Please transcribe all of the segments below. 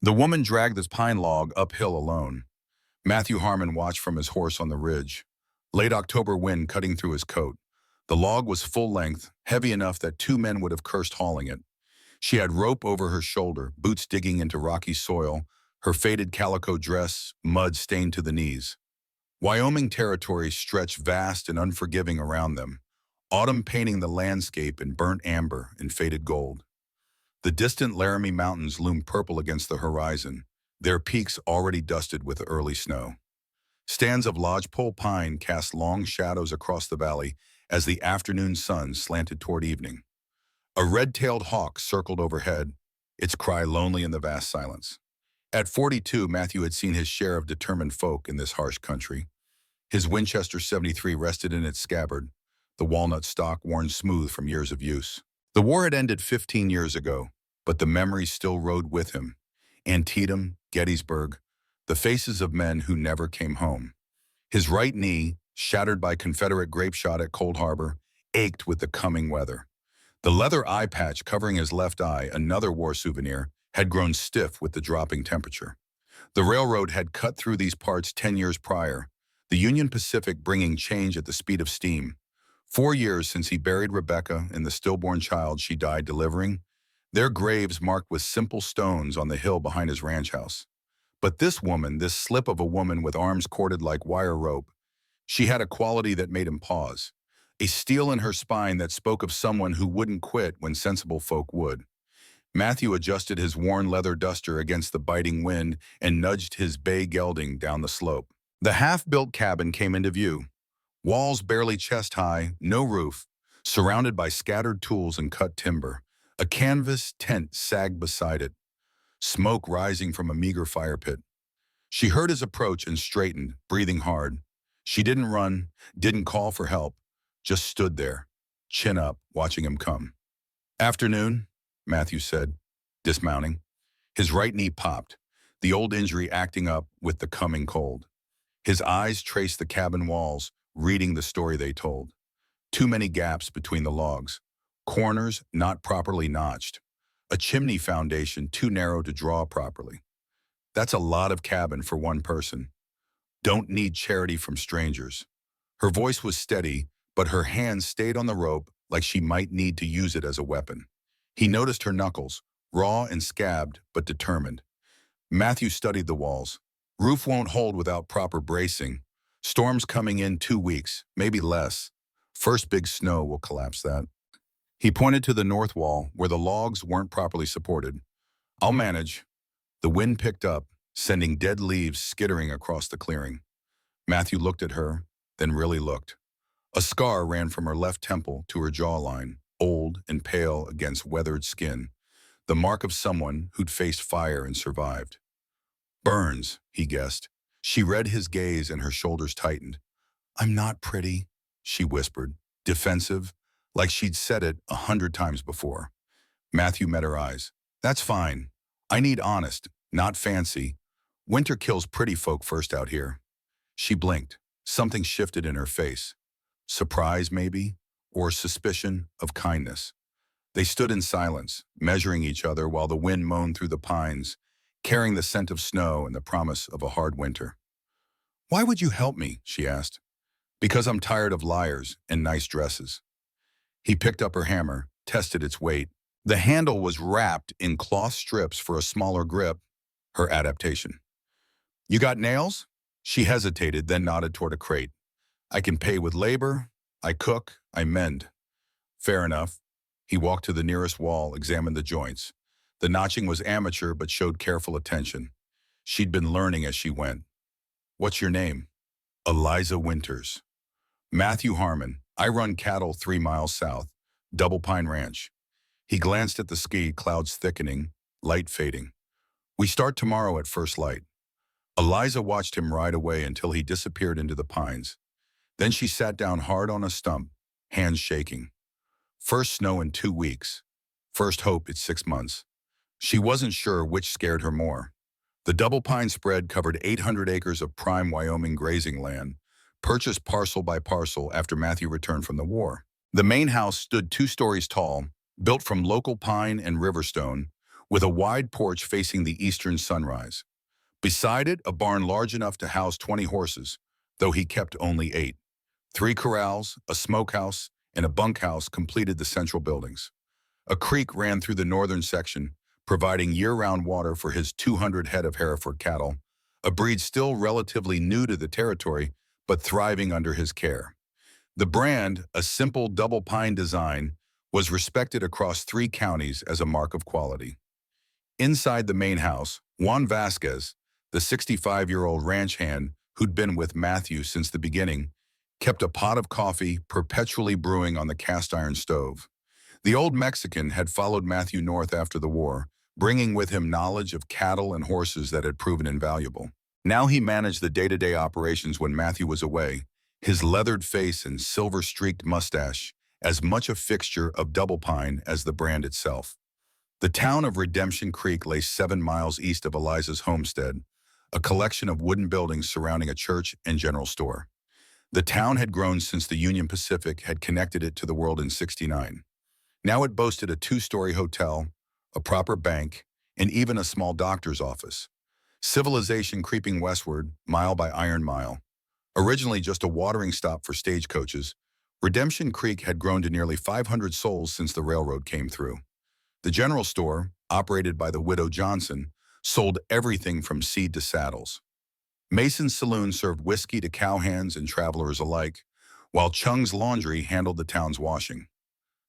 The woman dragged this pine log uphill alone. Matthew Harmon watched from his horse on the ridge. Late October wind cutting through his coat. The log was full length, heavy enough that two men would have cursed hauling it. She had rope over her shoulder, boots digging into rocky soil, her faded calico dress, mud stained to the knees. Wyoming territory stretched vast and unforgiving around them, autumn painting the landscape in burnt amber and faded gold. The distant Laramie Mountains loomed purple against the horizon, their peaks already dusted with early snow. Stands of lodgepole pine cast long shadows across the valley as the afternoon sun slanted toward evening. A red-tailed hawk circled overhead, its cry lonely in the vast silence. At 42, Matthew had seen his share of determined folk in this harsh country. His Winchester 73 rested in its scabbard, the walnut stock worn smooth from years of use. The war had ended 15 years ago, but the memories still rode with him. Antietam, Gettysburg, the faces of men who never came home. His right knee, shattered by Confederate grape shot at Cold Harbor, ached with the coming weather. The leather eye patch covering his left eye, another war souvenir, had grown stiff with the dropping temperature. The railroad had cut through these parts 10 years prior, the Union Pacific bringing change at the speed of steam. 4 years since he buried Rebecca and the stillborn child she died delivering, their graves marked with simple stones on the hill behind his ranch house. But this woman, this slip of a woman with arms corded like wire rope, she had a quality that made him pause, a steel in her spine that spoke of someone who wouldn't quit when sensible folk would. Matthew adjusted his worn leather duster against the biting wind and nudged his bay gelding down the slope. The half-built cabin came into view. Walls barely chest-high, no roof, surrounded by scattered tools and cut timber. A canvas tent sagged beside it, smoke rising from a meager fire pit. She heard his approach and straightened, breathing hard. She didn't run, didn't call for help, just stood there, chin up, watching him come. "Afternoon," Matthew said, dismounting. His right knee popped, the old injury acting up with the coming cold. His eyes traced the cabin walls, reading the story they told. Too many gaps between the logs, corners not properly notched, a chimney foundation too narrow to draw properly. That's a lot of cabin for one person. Don't need charity from strangers. Her voice was steady, but her hand stayed on the rope like she might need to use it as a weapon. He noticed her knuckles, raw and scabbed, but determined. Matthew studied the walls. Roof won't hold without proper bracing. Storms coming in 2 weeks, maybe less. First big snow will collapse that. He pointed to the north wall, where the logs weren't properly supported. "I'll manage." The wind picked up, sending dead leaves skittering across the clearing. Matthew looked at her, then really looked. A scar ran from her left temple to her jawline, old and pale against weathered skin, the mark of someone who'd faced fire and survived. "Burns," he guessed. She read his gaze and her shoulders tightened. "I'm not pretty," she whispered, defensive, like she'd said it 100 times before. Matthew met her eyes. "That's fine. I need honest, not fancy. Winter kills pretty folk first out here." She blinked. Something shifted in her face. Surprise, maybe, or suspicion of kindness. They stood in silence, measuring each other while the wind moaned through the pines, carrying the scent of snow and the promise of a hard winter. "Why would you help me?" she asked. "Because I'm tired of liars and nice dresses." He picked up her hammer, tested its weight. The handle was wrapped in cloth strips for a smaller grip, her adaptation. "You got nails?" She hesitated, then nodded toward a crate. "I can pay with labor. I cook. I mend." "Fair enough." He walked to the nearest wall, examined the joints. The notching was amateur but showed careful attention. She'd been learning as she went. "What's your name?" "Eliza Winters." "Matthew Harmon. I run cattle 3 miles south. Double Pine Ranch." He glanced at the ski, clouds thickening, light fading. "We start tomorrow at first light." Eliza watched him ride away until he disappeared into the pines. Then she sat down hard on a stump, hands shaking. First snow in 2 weeks. First hope it's 6 months. She wasn't sure which scared her more. The Double Pine spread covered 800 acres of prime Wyoming grazing land, purchased parcel by parcel after Matthew returned from the war. The main house stood 2 stories tall, built from local pine and riverstone, with a wide porch facing the eastern sunrise. Beside it, a barn large enough to house 20 horses, though he kept only 8. 3 corrals, a smokehouse, and a bunkhouse completed the central buildings. A creek ran through the northern section, providing year-round water for his 200 head of Hereford cattle, a breed still relatively new to the territory, but thriving under his care. The brand, a simple double pine design, was respected across 3 counties as a mark of quality. Inside the main house, Juan Vasquez, the 65-year-old ranch hand who'd been with Matthew since the beginning, kept a pot of coffee perpetually brewing on the cast-iron stove. The old Mexican had followed Matthew north after the war, bringing with him knowledge of cattle and horses that had proven invaluable. Now he managed the day-to-day operations when Matthew was away, his leathered face and silver-streaked mustache as much a fixture of Double Pine as the brand itself. The town of Redemption Creek lay 7 miles east of Eliza's homestead, a collection of wooden buildings surrounding a church and general store. The town had grown since the Union Pacific had connected it to the world in '69. Now it boasted a 2-story hotel, a proper bank, and even a small doctor's office. Civilization creeping westward, mile by iron mile. Originally just a watering stop for stagecoaches, Redemption Creek had grown to nearly 500 souls since the railroad came through. The general store, operated by the widow Johnson, sold everything from seed to saddles. Mason's Saloon served whiskey to cowhands and travelers alike, while Chung's Laundry handled the town's washing.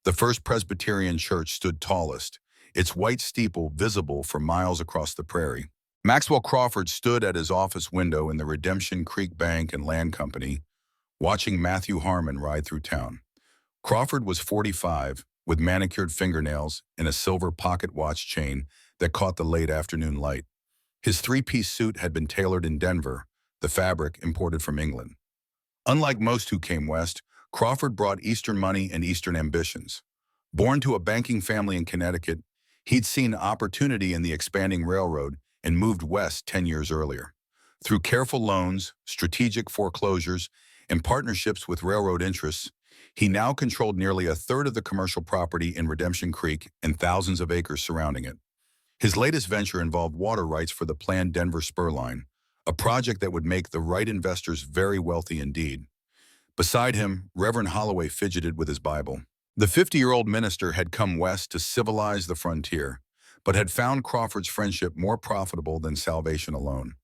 The First Presbyterian Church stood tallest, its white steeple visible for miles across the prairie. Maxwell Crawford stood at his office window in the Redemption Creek Bank and Land Company, watching Matthew Harmon ride through town. Crawford was 45, with manicured fingernails and a silver pocket watch chain that caught the late afternoon light. His 3-piece suit had been tailored in Denver, the fabric imported from England. Unlike most who came west, Crawford brought Eastern money and Eastern ambitions. Born to a banking family in Connecticut, he'd seen opportunity in the expanding railroad and moved west 10 years earlier. Through careful loans, strategic foreclosures, and partnerships with railroad interests, he now controlled nearly a third of the commercial property in Redemption Creek and thousands of acres surrounding it. His latest venture involved water rights for the planned Denver Spur Line, a project that would make the right investors very wealthy indeed. Beside him, Reverend Holloway fidgeted with his Bible. The 50-year-old minister had come west to civilize the frontier, but had found Crawford's friendship more profitable than salvation alone.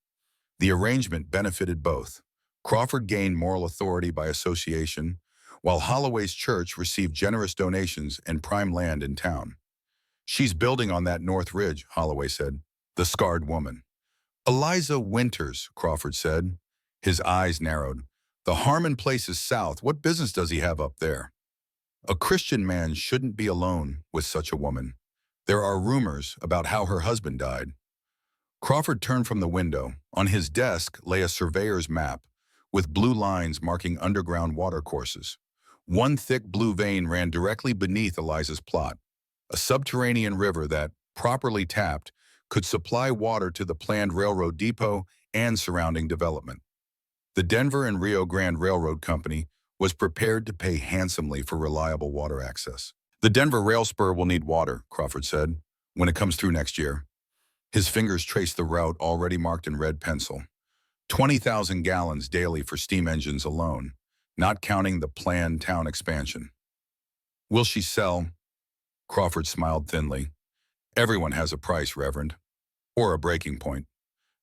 The arrangement benefited both. Crawford gained moral authority by association, while Holloway's church received generous donations and prime land in town. "She's building on that North Ridge," Holloway said, the scarred woman. "Eliza Winters," Crawford said. His eyes narrowed. "The Harmon place is south. What business does he have up there?" "A Christian man shouldn't be alone with such a woman. There are rumors about how her husband died." Crawford turned from the window. On his desk lay a surveyor's map, with blue lines marking underground watercourses. One thick blue vein ran directly beneath Eliza's plot, a subterranean river that, properly tapped, could supply water to the planned railroad depot and surrounding development. The Denver and Rio Grande Railroad Company was prepared to pay handsomely for reliable water access. "The Denver rail spur will need water," Crawford said, "when it comes through next year." His fingers traced the route already marked in red pencil. 20,000 gallons daily for steam engines alone, not counting the planned town expansion. "Will she sell?" Crawford smiled thinly. "Everyone has a price, Reverend, or a breaking point.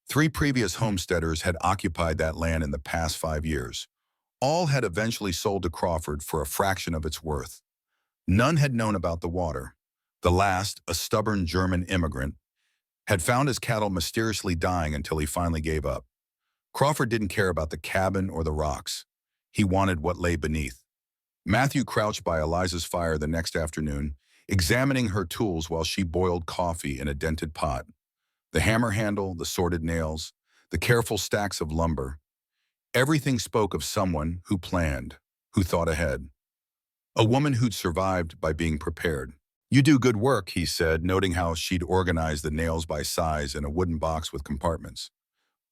3 previous homesteaders had occupied that land in the past 5 years. All had eventually sold to Crawford for a fraction of its worth. None had known about the water. The last, a stubborn German immigrant, had found his cattle mysteriously dying until he finally gave up. Crawford didn't care about the cabin or the rocks. He wanted what lay beneath. Matthew crouched by Eliza's fire the next afternoon, examining her tools while she boiled coffee in a dented pot. The hammer handle, the sorted nails, the careful stacks of lumber. Everything spoke of someone who planned, who thought ahead. A woman who'd survived by being prepared. "You do good work," he said, noting how she'd organized the nails by size in a wooden box with compartments.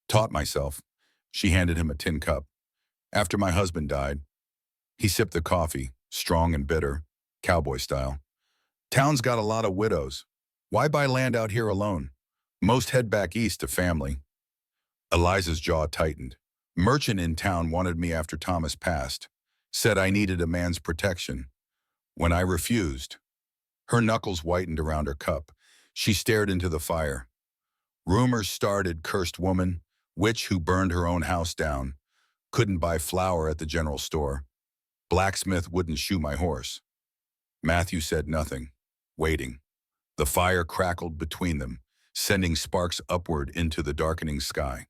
"Taught myself." She handed him a tin cup. "After my husband died." He sipped the coffee, strong and bitter, cowboy style. "Town's got a lot of widows." Why buy land out here alone? Most head back east to family. Eliza's jaw tightened. Merchant in town wanted me after Thomas passed. Said I needed a man's protection. When I refused, her knuckles whitened around her cup. She stared into the fire. Rumors started, cursed woman, witch who burned her own house down. Couldn't buy flour at the general store. Blacksmith wouldn't shoe my horse. Matthew said nothing, waiting. The fire crackled between them, sending sparks upward into the darkening sky.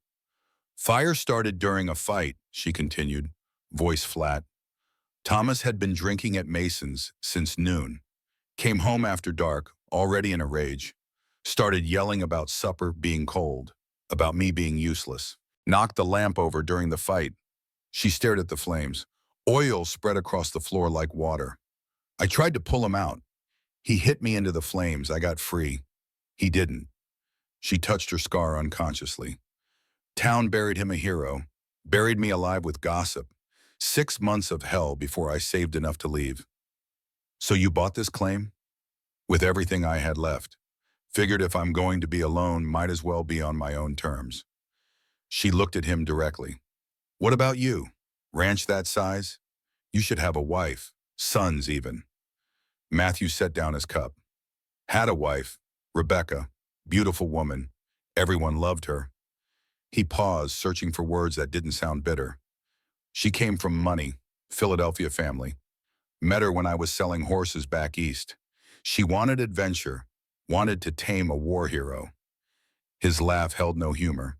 Fire started during a fight, she continued, voice flat. Thomas had been drinking at Mason's since noon. Came home after dark, already in a rage. Started yelling about supper being cold, about me being useless. Knocked the lamp over during the fight. She stared at the flames. Oil spread across the floor like water. I tried to pull him out. He hit me into the flames. I got free. He didn't. She touched her scar unconsciously. Town buried him a hero. Buried me alive with gossip. 6 months of hell before I saved enough to leave. So you bought this claim? With everything I had left. Figured if I'm going to be alone, might as well be on my own terms. She looked at him directly. What about you? Ranch that size? You should have a wife, sons even. Matthew set down his cup. Had a wife, Rebecca, beautiful woman. Everyone loved her. He paused, searching for words that didn't sound bitter. She came from money, Philadelphia family. Met her when I was selling horses back east. She wanted adventure, wanted to tame a war hero. His laugh held no humor.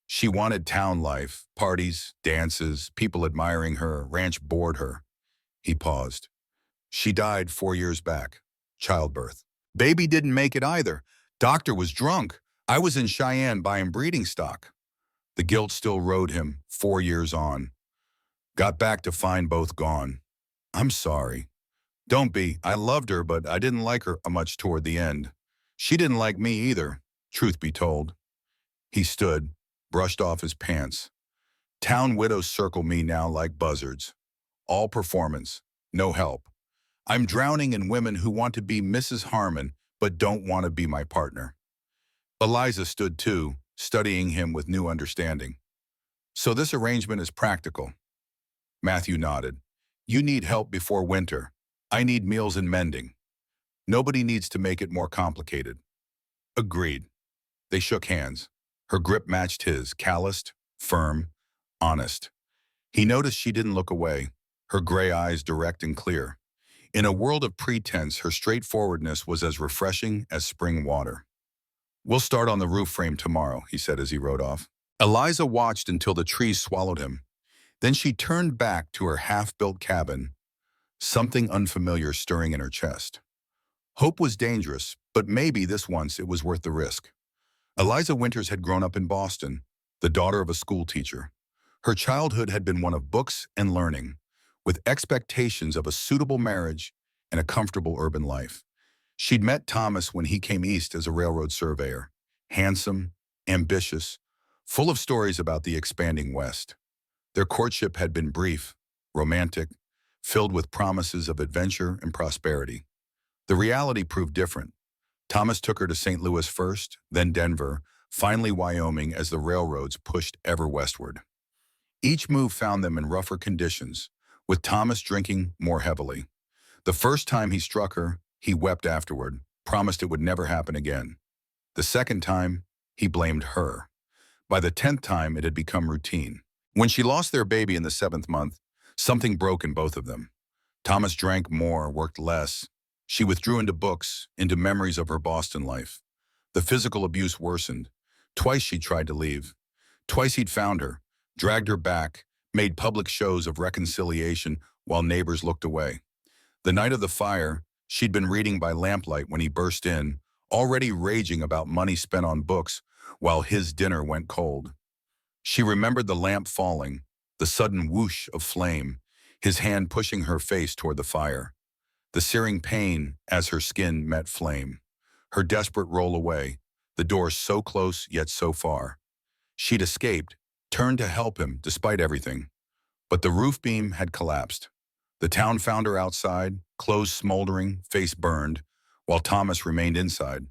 She wanted town life, parties, dances, people admiring her. Ranch bored her. He paused. She died 4 years back. Childbirth. Baby didn't make it either. Doctor was drunk. I was in Cheyenne buying breeding stock. The guilt still rode him 4 years on. Got back to find both gone. I'm sorry. Don't be. I loved her, but I didn't like her much toward the end. She didn't like me either, truth be told. He stood, brushed off his pants. Town widows circle me now like buzzards. All performance, no help. I'm drowning in women who want to be Mrs. Harmon, but don't want to be my partner. Eliza stood too, studying him with new understanding. So this arrangement is practical. Matthew nodded. You need help before winter. I need meals and mending. Nobody needs to make it more complicated. Agreed. They shook hands. Her grip matched his, calloused, firm, honest. He noticed she didn't look away, her gray eyes direct and clear. In a world of pretense, her straightforwardness was as refreshing as spring water. We'll start on the roof frame tomorrow, he said as he rode off. Eliza watched until the trees swallowed him. Then she turned back to her half-built cabin, something unfamiliar stirring in her chest. Hope was dangerous, but maybe this once it was worth the risk. Eliza Winters had grown up in Boston, the daughter of a school teacher. Her childhood had been one of books and learning, with expectations of a suitable marriage and a comfortable urban life. She'd met Thomas when he came east as a railroad surveyor, handsome, ambitious, full of stories about the expanding West. Their courtship had been brief, romantic, filled with promises of adventure and prosperity. The reality proved different. Thomas took her to St. Louis first, then Denver, finally Wyoming as the railroads pushed ever westward. Each move found them in rougher conditions, with Thomas drinking more heavily. The first time he struck her, he wept afterward, promised it would never happen again. The second time, he blamed her. By the 10th time, it had become routine. When she lost their baby in the 7th month, something broke in both of them. Thomas drank more, worked less. She withdrew into books, into memories of her Boston life. The physical abuse worsened. Twice she tried to leave. Twice he'd found her, dragged her back, made public shows of reconciliation while neighbors looked away. The night of the fire, she'd been reading by lamplight when he burst in, already raging about money spent on books while his dinner went cold. She remembered the lamp falling, the sudden whoosh of flame, his hand pushing her face toward the fire. The searing pain as her skin met flame. Her desperate roll away, the door so close yet so far. She'd escaped, turned to help him despite everything. But the roof beam had collapsed. The town found her outside, clothes smoldering, face burned, while Thomas remained inside.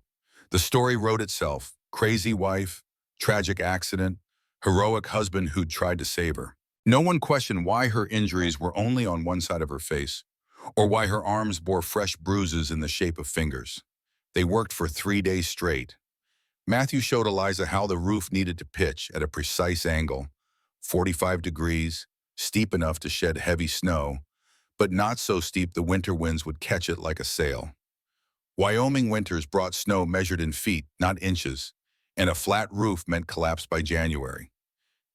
The story wrote itself. Crazy wife, tragic accident, heroic husband who'd tried to save her. No one questioned why her injuries were only on one side of her face, or why her arms bore fresh bruises in the shape of fingers. They worked for 3 days straight. Matthew showed Eliza how the roof needed to pitch at a precise angle, 45 degrees, steep enough to shed heavy snow, but not so steep the winter winds would catch it like a sail. Wyoming winters brought snow measured in feet, not inches, and a flat roof meant collapse by January.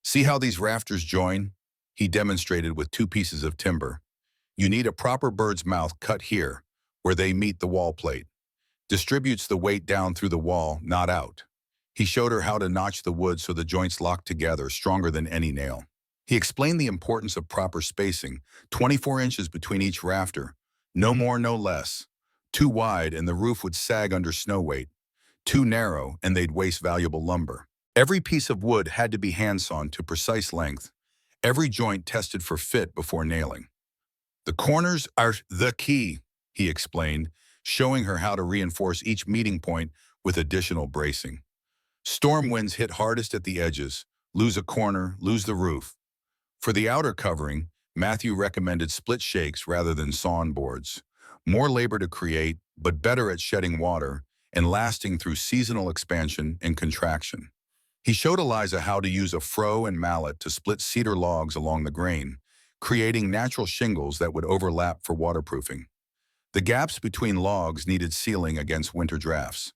See how these rafters join? He demonstrated with 2 pieces of timber. You need a proper bird's mouth cut here, where they meet the wall plate. Distributes the weight down through the wall, not out. He showed her how to notch the wood so the joints locked together, stronger than any nail. He explained the importance of proper spacing, 24 inches between each rafter. No more, no less. Too wide and the roof would sag under snow weight. Too narrow and they'd waste valuable lumber. Every piece of wood had to be hand-sawn to precise length. Every joint tested for fit before nailing. The corners are the key, he explained, showing her how to reinforce each meeting point with additional bracing. Storm winds hit hardest at the edges. Lose a corner, lose the roof. For the outer covering, Matthew recommended split shakes rather than sawn boards. More labor to create, but better at shedding water and lasting through seasonal expansion and contraction. He showed Eliza how to use a froe and mallet to split cedar logs along the grain, creating natural shingles that would overlap for waterproofing. The gaps between logs needed sealing against winter drafts.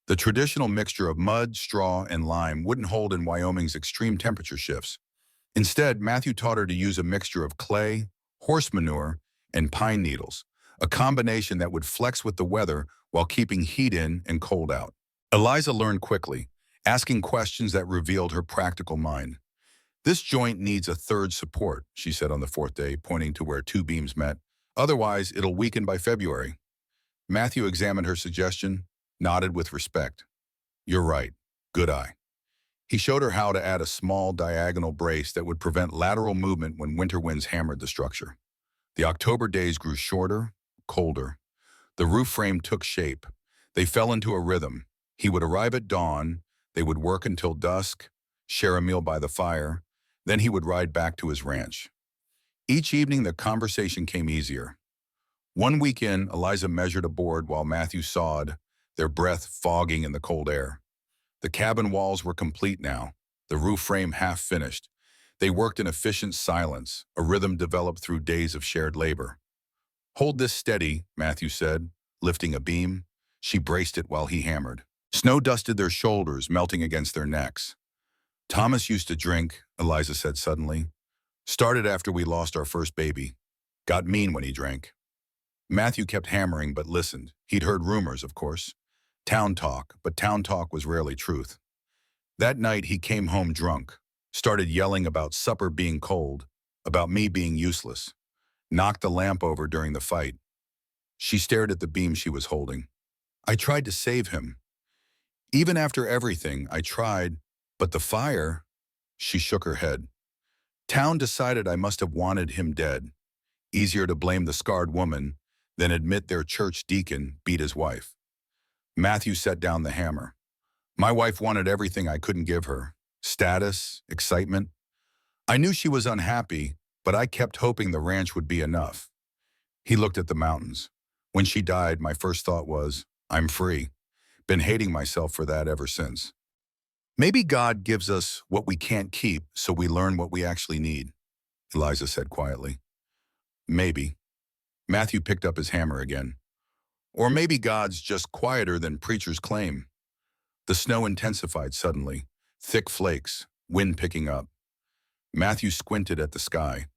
The traditional mixture of mud, straw, and lime wouldn't hold in Wyoming's extreme temperature shifts. Instead, Matthew taught her to use a mixture of clay, horse manure, and pine needles, a combination that would flex with the weather while keeping heat in and cold out. Eliza learned quickly, asking questions that revealed her practical mind. This joint needs a third support, she said on the 4th day, pointing to where 2 beams met. Otherwise, it'll weaken by February. Matthew examined her suggestion, nodded with respect. You're right. Good eye. He showed her how to add a small diagonal brace that would prevent lateral movement when winter winds hammered the structure. The October days grew shorter, colder. The roof frame took shape. They fell into a rhythm. He would arrive at dawn, they would work until dusk, share a meal by the fire, then he would ride back to his ranch. Each evening, the conversation came easier. One weekend, Eliza measured a board while Matthew sawed, their breath fogging in the cold air. The cabin walls were complete now, the roof frame half finished. They worked in efficient silence, a rhythm developed through days of shared labor. Hold this steady, Matthew said, lifting a beam. She braced it while he hammered. Snow dusted their shoulders, melting against their necks. Thomas used to drink, Eliza said suddenly. Started after we lost our first baby. Got mean when he drank. Matthew kept hammering but listened. He'd heard rumors, of course. Town talk, but town talk was rarely truth. That night he came home drunk, started yelling about supper being cold, about me being useless. Knocked the lamp over during the fight. She stared at the beam she was holding. I tried to save him. Even after everything, I tried, but the fire, she shook her head. Town decided I must have wanted him dead. Easier to blame the scarred woman than admit their church deacon beat his wife. Matthew set down the hammer. My wife wanted everything I couldn't give her. Status, excitement. I knew she was unhappy, but I kept hoping the ranch would be enough. He looked at the mountains. When she died, my first thought was, I'm free. Been hating myself for that ever since. Maybe God gives us what we can't keep so we learn what we actually need, Eliza said quietly. Maybe. Matthew picked up his hammer again. Or maybe God's just quieter than preachers claim. The snow intensified suddenly, thick flakes, wind picking up. Matthew squinted at the sky.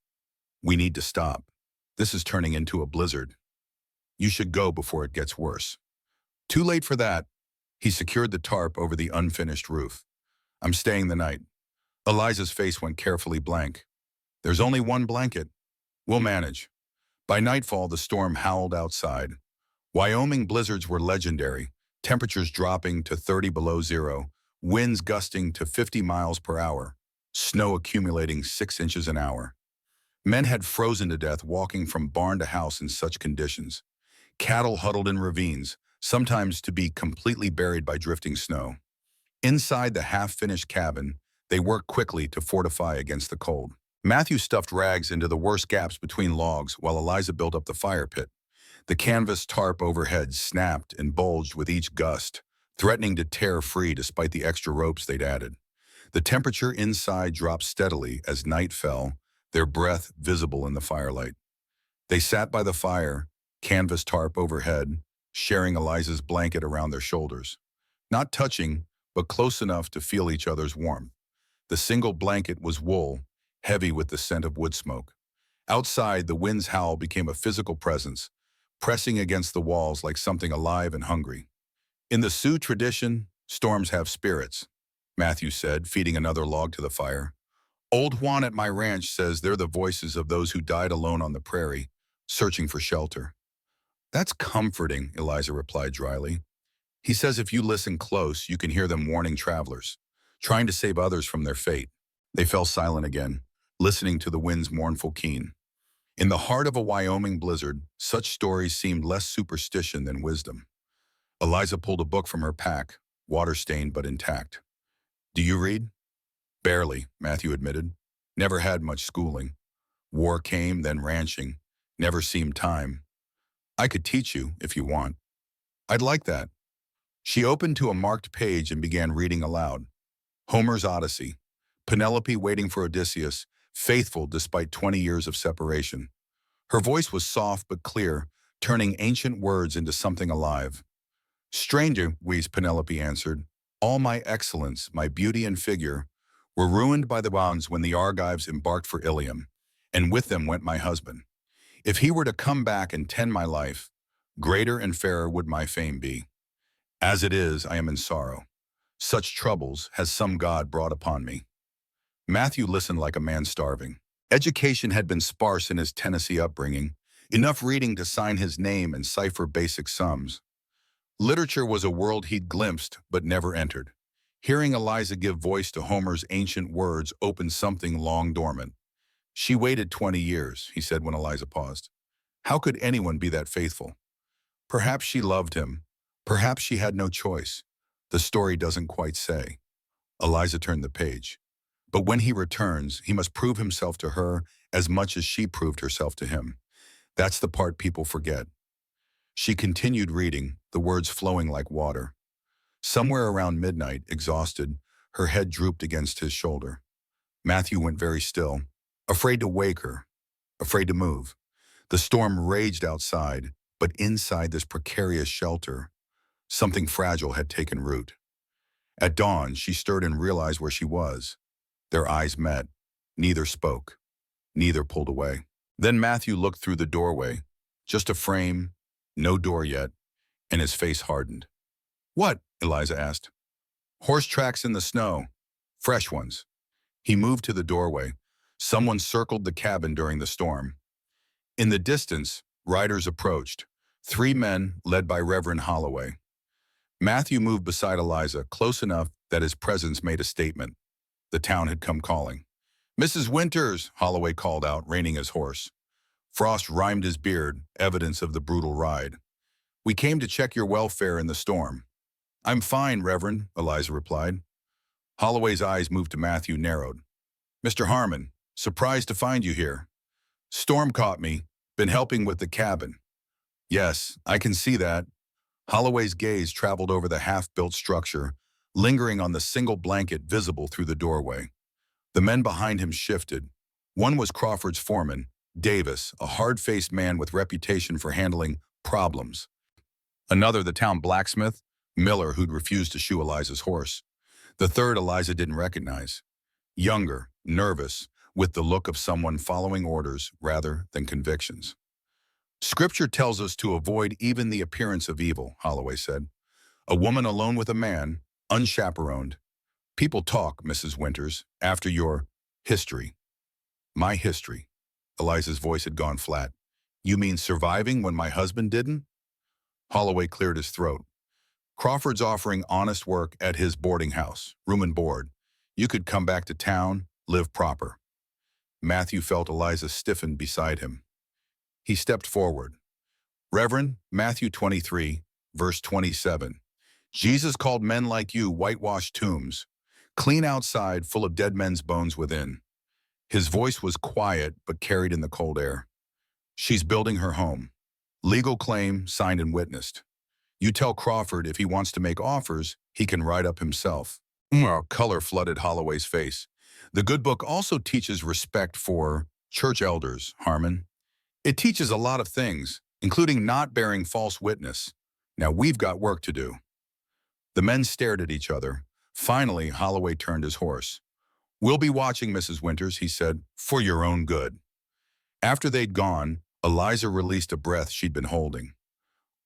We need to stop. This is turning into a blizzard. You should go before it gets worse. Too late for that. He secured the tarp over the unfinished roof. I'm staying the night. Eliza's face went carefully blank. There's only one blanket. We'll manage. By nightfall, the storm howled outside. Wyoming blizzards were legendary, temperatures dropping to 30 below zero, winds gusting to 50 miles per hour, snow accumulating 6 inches an hour. Men had frozen to death walking from barn to house in such conditions. Cattle huddled in ravines, sometimes to be completely buried by drifting snow. Inside the half-finished cabin, they worked quickly to fortify against the cold. Matthew stuffed rags into the worst gaps between logs while Eliza built up the fire pit. The canvas tarp overhead snapped and bulged with each gust, threatening to tear free despite the extra ropes they'd added. The temperature inside dropped steadily as night fell, their breath visible in the firelight. They sat by the fire, canvas tarp overhead, sharing Eliza's blanket around their shoulders. Not touching, but close enough to feel each other's warmth. The single blanket was wool, heavy with the scent of wood smoke. Outside, the wind's howl became a physical presence, pressing against the walls like something alive and hungry. In the Sioux tradition, storms have spirits, Matthew said, feeding another log to the fire. Old Juan at my ranch says they're the voices of those who died alone on the prairie, searching for shelter. That's comforting, Eliza replied dryly. He says if you listen close, you can hear them warning travelers, trying to save others from their fate. They fell silent again, listening to the wind's mournful keen. In the heart of a Wyoming blizzard, such stories seemed less superstition than wisdom. Eliza pulled a book from her pack, water-stained but intact. Do you read? Barely, Matthew admitted. Never had much schooling. War came, then ranching. Never seemed time. I could teach you, if you want. I'd like that. She opened to a marked page and began reading aloud. Homer's Odyssey. Penelope waiting for Odysseus, faithful despite 20 years of separation. Her voice was soft but clear, turning ancient words into something alive. Stranger, wheezed Penelope answered, all my excellence, my beauty and figure, were ruined by the bonds when the Argives embarked for Ilium, and with them went my husband. If he were to come back and tend my life, greater and fairer would my fame be. As it is, I am in sorrow. Such troubles has some god brought upon me. Matthew listened like a man starving. Education had been sparse in his Tennessee upbringing, enough reading to sign his name and cipher basic sums. Literature was a world he'd glimpsed but never entered. Hearing Eliza give voice to Homer's ancient words opened something long dormant. She waited 20 years, he said when Eliza paused. How could anyone be that faithful? Perhaps she loved him. Perhaps she had no choice. The story doesn't quite say. Eliza turned the page. But when he returns, he must prove himself to her as much as she proved herself to him. That's the part people forget. She continued reading, the words flowing like water. Somewhere around midnight, exhausted, her head drooped against his shoulder. Matthew went very still, afraid to wake her, afraid to move. The storm raged outside, but inside this precarious shelter, something fragile had taken root. At dawn, she stirred and realized where she was. Their eyes met. Neither spoke. Neither pulled away. Then Matthew looked through the doorway. Just a frame, no door yet, and his face hardened. What? Eliza asked. Horse tracks in the snow. Fresh ones. He moved to the doorway. Someone circled the cabin during the storm. In the distance, riders approached. 3 men led by Reverend Holloway. Matthew moved beside Eliza, close enough that his presence made a statement. The town had come calling. Mrs. Winters, Holloway called out, reining his horse. Frost rhymed his beard, evidence of the brutal ride. We came to check your welfare in the storm. I'm fine, Reverend, Eliza replied. Holloway's eyes moved to Matthew, narrowed. Mr. Harmon, surprised to find you here. Storm caught me, been helping with the cabin. Yes, I can see that. Holloway's gaze traveled over the half-built structure, lingering on the single blanket visible through the doorway. The men behind him shifted. One was Crawford's foreman, Davis, a hard-faced man with reputation for handling problems. Another, the town blacksmith, Miller, who'd refused to shoe Eliza's horse. The third Eliza didn't recognize. Younger, nervous, with the look of someone following orders rather than convictions. Scripture tells us to avoid even the appearance of evil, Holloway said. A woman alone with a man, unchaperoned. People talk, Mrs. Winters, after your history. My history. Eliza's voice had gone flat. You mean surviving when my husband didn't? Holloway cleared his throat. Crawford's offering honest work at his boarding house, room and board. You could come back to town, live proper. Matthew felt Eliza stiffen beside him. He stepped forward. Reverend, Matthew 23, verse 27. Jesus called men like you whitewashed tombs, clean outside, full of dead men's bones within. His voice was quiet but carried in the cold air. She's building her home. Legal claim signed and witnessed. You tell Crawford if he wants to make offers, he can write up himself. Color flooded Holloway's face. The good book also teaches respect for church elders, Harmon. It teaches a lot of things, including not bearing false witness. Now we've got work to do. The men stared at each other. Finally, Holloway turned his horse. We'll be watching, Mrs. Winters, he said, for your own good. After they'd gone, Eliza released a breath she'd been holding.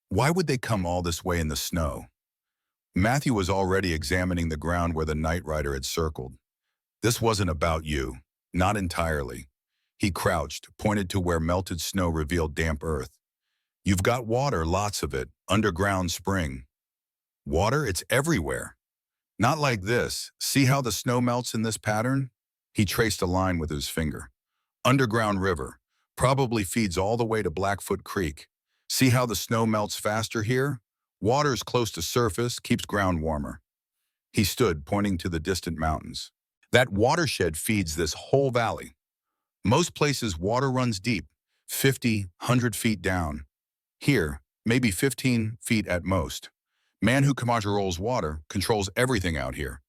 Why would they come all this way in the snow? Matthew was already examining the ground where the night rider had circled. This wasn't about you. Not entirely. He crouched, pointed to where melted snow revealed damp earth. You've got water, lots of it, underground spring. Water, it's everywhere. Not like this. See how the snow melts in this pattern? He traced a line with his finger. Underground river. Probably feeds all the way to Blackfoot Creek. See how the snow melts faster here? Water's close to surface, keeps ground warmer. He stood, pointing to the distant mountains. That watershed feeds this whole valley. Most places water runs deep, 50, 100 feet down. Here, maybe 15 feet at most. Man who controls water controls everything out here.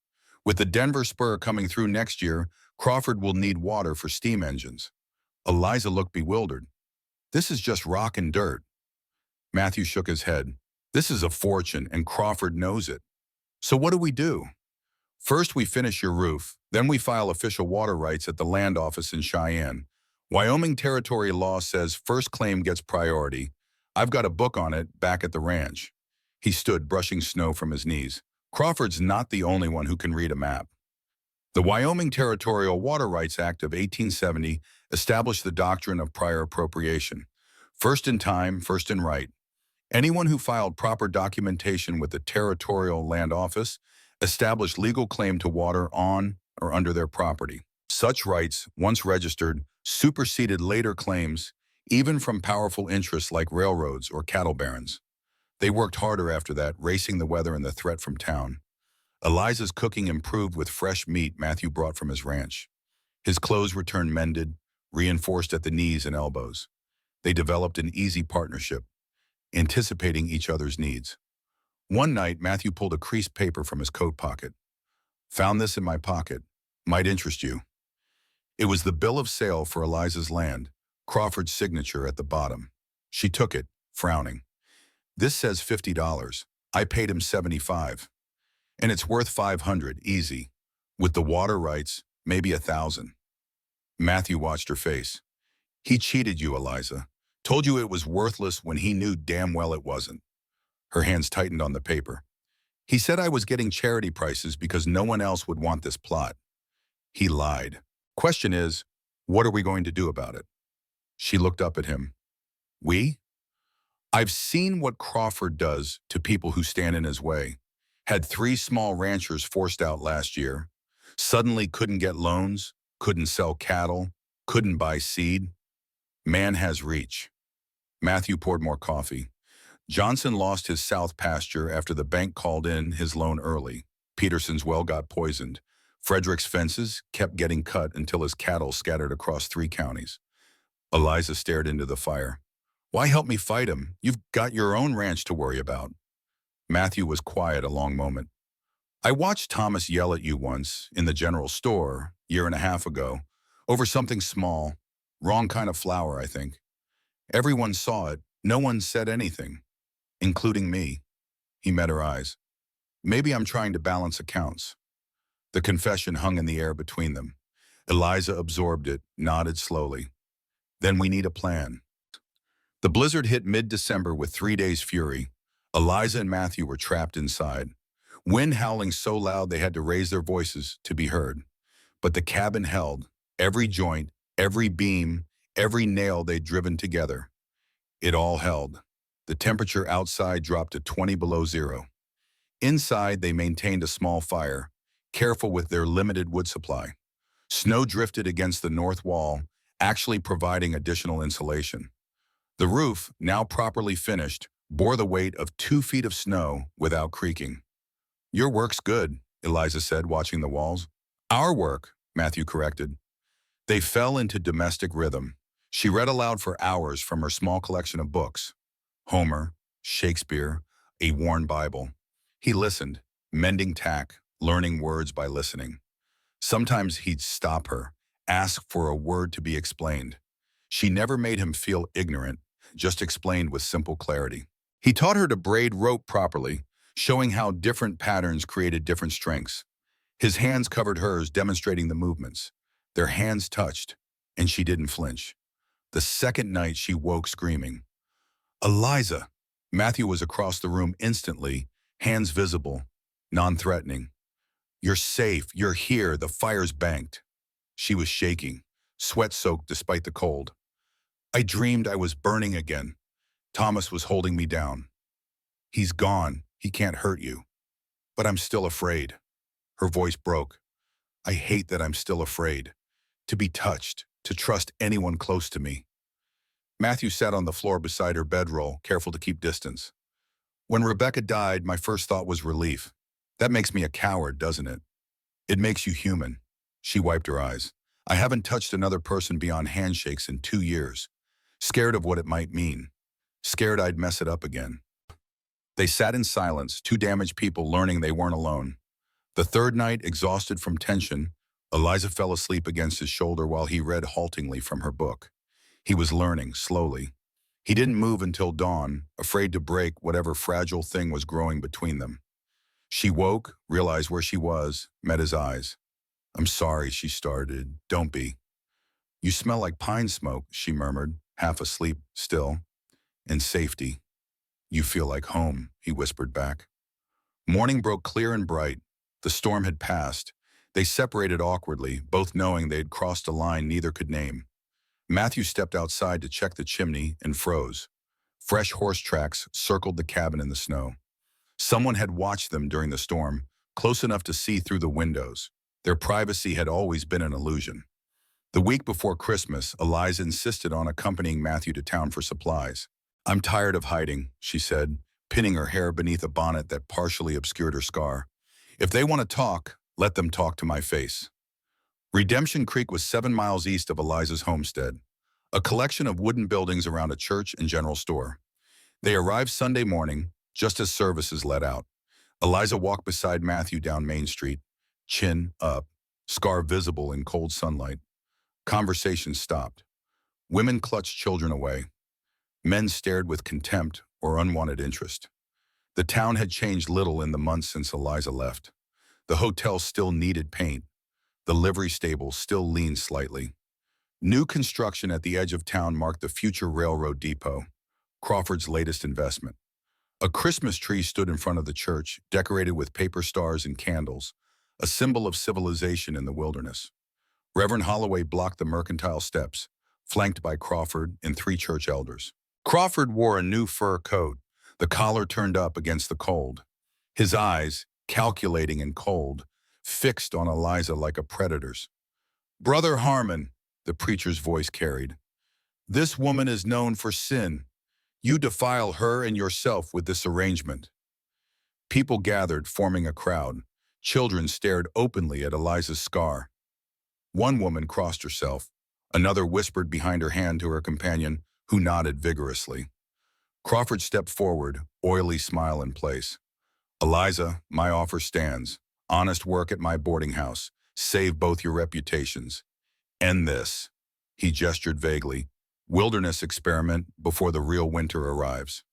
With the Denver spur coming through next year, Crawford will need water for steam engines. Eliza looked bewildered. This is just rock and dirt. Matthew shook his head. This is a fortune, and Crawford knows it. So what do? First, we finish your roof, then we file official water rights at the land office in Cheyenne. Wyoming territory law says first claim gets priority. I've got a book on it back at the ranch. He stood, brushing snow from his knees. Crawford's not the only one who can read a map. The Wyoming Territorial Water Rights Act of 1870 established the doctrine of prior appropriation. First in time, first in right. Anyone who filed proper documentation with the Territorial Land Office established legal claim to water on or under their property. Such rights, once registered, superseded later claims, even from powerful interests like railroads or cattle barons. They worked harder after that, racing the weather and the threat from town. Eliza's cooking improved with fresh meat Matthew brought from his ranch. His clothes returned mended, reinforced at the knees and elbows. They developed an easy partnership, anticipating each other's needs. One night, Matthew pulled a creased paper from his coat pocket. Found this in my pocket. Might interest you. It was the bill of sale for Eliza's land, Crawford's signature at the bottom. She took it, frowning. This says $50. I paid him $75. And it's worth $500, easy. With the water rights, maybe $1,000. Matthew watched her face. He cheated you, Eliza. Told you it was worthless when he knew damn well it wasn't. Her hands tightened on the paper. He said I was getting charity prices because no one else would want this plot. He lied. Question is, what are we going to do about it? She looked up at him. We? I've seen what Crawford does to people who stand in his way. Had 3 small ranchers forced out last year. Suddenly couldn't get loans, couldn't sell cattle, couldn't buy seed. Man has reach. Matthew poured more coffee. Johnson lost his south pasture after the bank called in his loan early. Peterson's well got poisoned. Frederick's fences kept getting cut until his cattle scattered across 3 counties. Eliza stared into the fire. Why help me fight him? You've got your own ranch to worry about. Matthew was quiet a long moment. I watched Thomas yell at you once in the general store, 1.5 years ago, over something small. Wrong kind of flour, I think. Everyone saw it. No one said anything, including me. He met her eyes. Maybe I'm trying to balance accounts. The confession hung in the air between them. Eliza absorbed it, nodded slowly. Then we need a plan. The blizzard hit mid-December with 3 days' fury. Eliza and Matthew were trapped inside. Wind howling so loud they had to raise their voices to be heard. But the cabin held, every joint, every beam, every nail they'd driven together. It all held. The temperature outside dropped to 20 below zero. Inside, they maintained a small fire, careful with their limited wood supply. Snow drifted against the north wall, actually providing additional insulation. The roof, now properly finished, bore the weight of 2 feet of snow without creaking. Your work's good, Eliza said, watching the walls. Our work, Matthew corrected. They fell into domestic rhythm. She read aloud for hours from her small collection of books. Homer, Shakespeare, a worn Bible. He listened, mending tack, learning words by listening. Sometimes he'd stop her, ask for a word to be explained. She never made him feel ignorant, just explained with simple clarity. He taught her to braid rope properly, showing how different patterns created different strengths. His hands covered hers, demonstrating the movements. Their hands touched, and she didn't flinch. The second night, she woke screaming. Eliza! Matthew was across the room instantly, hands visible, non-threatening. You're safe, you're here, the fire's banked. She was shaking, sweat-soaked despite the cold. I dreamed I was burning again. Thomas was holding me down. He's gone, he can't hurt you. But I'm still afraid. Her voice broke. I hate that I'm still afraid. To be touched, to trust anyone close to me. Matthew sat on the floor beside her bedroll, careful to keep distance. When Rebecca died, my first thought was relief. That makes me a coward, doesn't it? It makes you human. She wiped her eyes. I haven't touched another person beyond handshakes in 2 years. Scared of what it might mean. Scared I'd mess it up again. They sat in silence, two damaged people learning they weren't alone. The third night, exhausted from tension, Eliza fell asleep against his shoulder while he read haltingly from her book. He was learning, slowly. He didn't move until dawn, afraid to break whatever fragile thing was growing between them. She woke, realized where she was, met his eyes. I'm sorry, she started. Don't be. You smell like pine smoke, she murmured, half asleep, still. And safety. You feel like home, he whispered back. Morning broke clear and bright. The storm had passed. They separated awkwardly, both knowing they had crossed a line neither could name. Matthew stepped outside to check the chimney and froze. Fresh horse tracks circled the cabin in the snow. Someone had watched them during the storm, close enough to see through the windows. Their privacy had always been an illusion. The week before Christmas, Eliza insisted on accompanying Matthew to town for supplies. I'm tired of hiding, she said, pinning her hair beneath a bonnet that partially obscured her scar. If they want to talk, let them talk to my face. Redemption Creek was 7 miles east of Eliza's homestead, a collection of wooden buildings around a church and general store. They arrived Sunday morning, just as services let out. Eliza walked beside Matthew down Main Street, chin up, scar visible in cold sunlight. Conversation stopped. Women clutched children away. Men stared with contempt or unwanted interest. The town had changed little in the months since Eliza left. The hotel still needed paint. The livery stable still leaned slightly. New construction at the edge of town marked the future railroad depot, Crawford's latest investment. A Christmas tree stood in front of the church, decorated with paper stars and candles, a symbol of civilization in the wilderness. Reverend Holloway blocked the mercantile steps, flanked by Crawford and 3 church elders. Crawford wore a new fur coat, the collar turned up against the cold. His eyes, calculating and cold, fixed on Eliza like a predator's. Brother Harmon, the preacher's voice carried, this woman is known for sin. You defile her and yourself with this arrangement. People gathered, forming a crowd. Children stared openly at Eliza's scar. One woman crossed herself. Another whispered behind her hand to her companion, who nodded vigorously. Crawford stepped forward, oily smile in place. Eliza, my offer stands. Honest work at my boarding house. Save both your reputations. End this. He gestured vaguely. Wilderness experiment before the real winter arrives.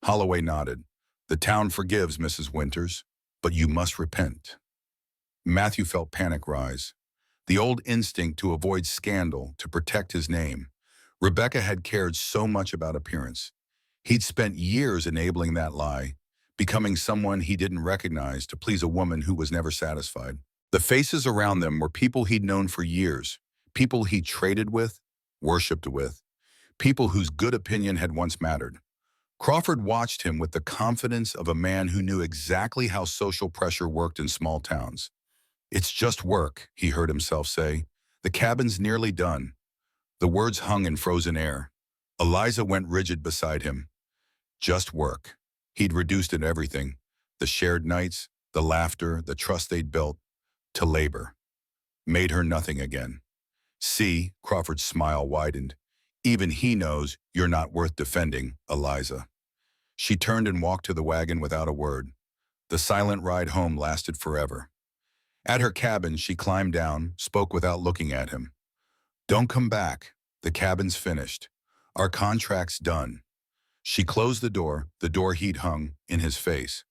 Holloway nodded. The town forgives, Mrs. Winters, but you must repent. Matthew felt panic rise. The old instinct to avoid scandal, to protect his name. Rebecca had cared so much about appearance. He'd spent years enabling that lie, becoming someone he didn't recognize to please a woman who was never satisfied. The faces around them were people he'd known for years, people he traded with, worshipped with, people whose good opinion had once mattered. Crawford watched him with the confidence of a man who knew exactly how social pressure worked in small towns. It's just work, he heard himself say. The cabin's nearly done. The words hung in frozen air. Eliza went rigid beside him. Just work. He'd reduced it everything, the shared nights, the laughter, the trust they'd built, to labor. Made her nothing again. See, Crawford's smile widened. Even he knows you're not worth defending, Eliza. She turned and walked to the wagon without a word. The silent ride home lasted forever. At her cabin, she climbed down, spoke without looking at him. Don't come back. The cabin's finished. Our contract's done. She closed the door heat hung in his face.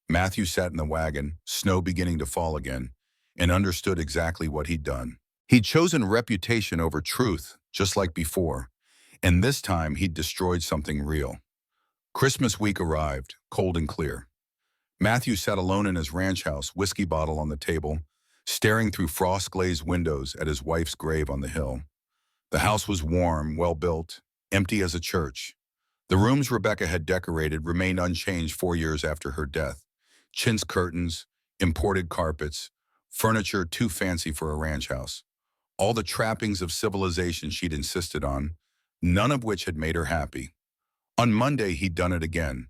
Matthew sat in the wagon, snow beginning to fall again, and understood exactly what he'd done. He'd chosen reputation over truth, just like before, and this time he'd destroyed something real. Christmas week arrived, cold and clear. Matthew sat alone in his ranch house, whiskey bottle on the table, staring through frost-glazed windows at his wife's grave on the hill. The house was warm, well-built, empty as a church. The rooms Rebecca had decorated remained unchanged 4 years after her death. Chintz curtains, imported carpets, furniture too fancy for a ranch house. All the trappings of civilization she'd insisted on, none of which had made her happy. On Monday, he'd done it again.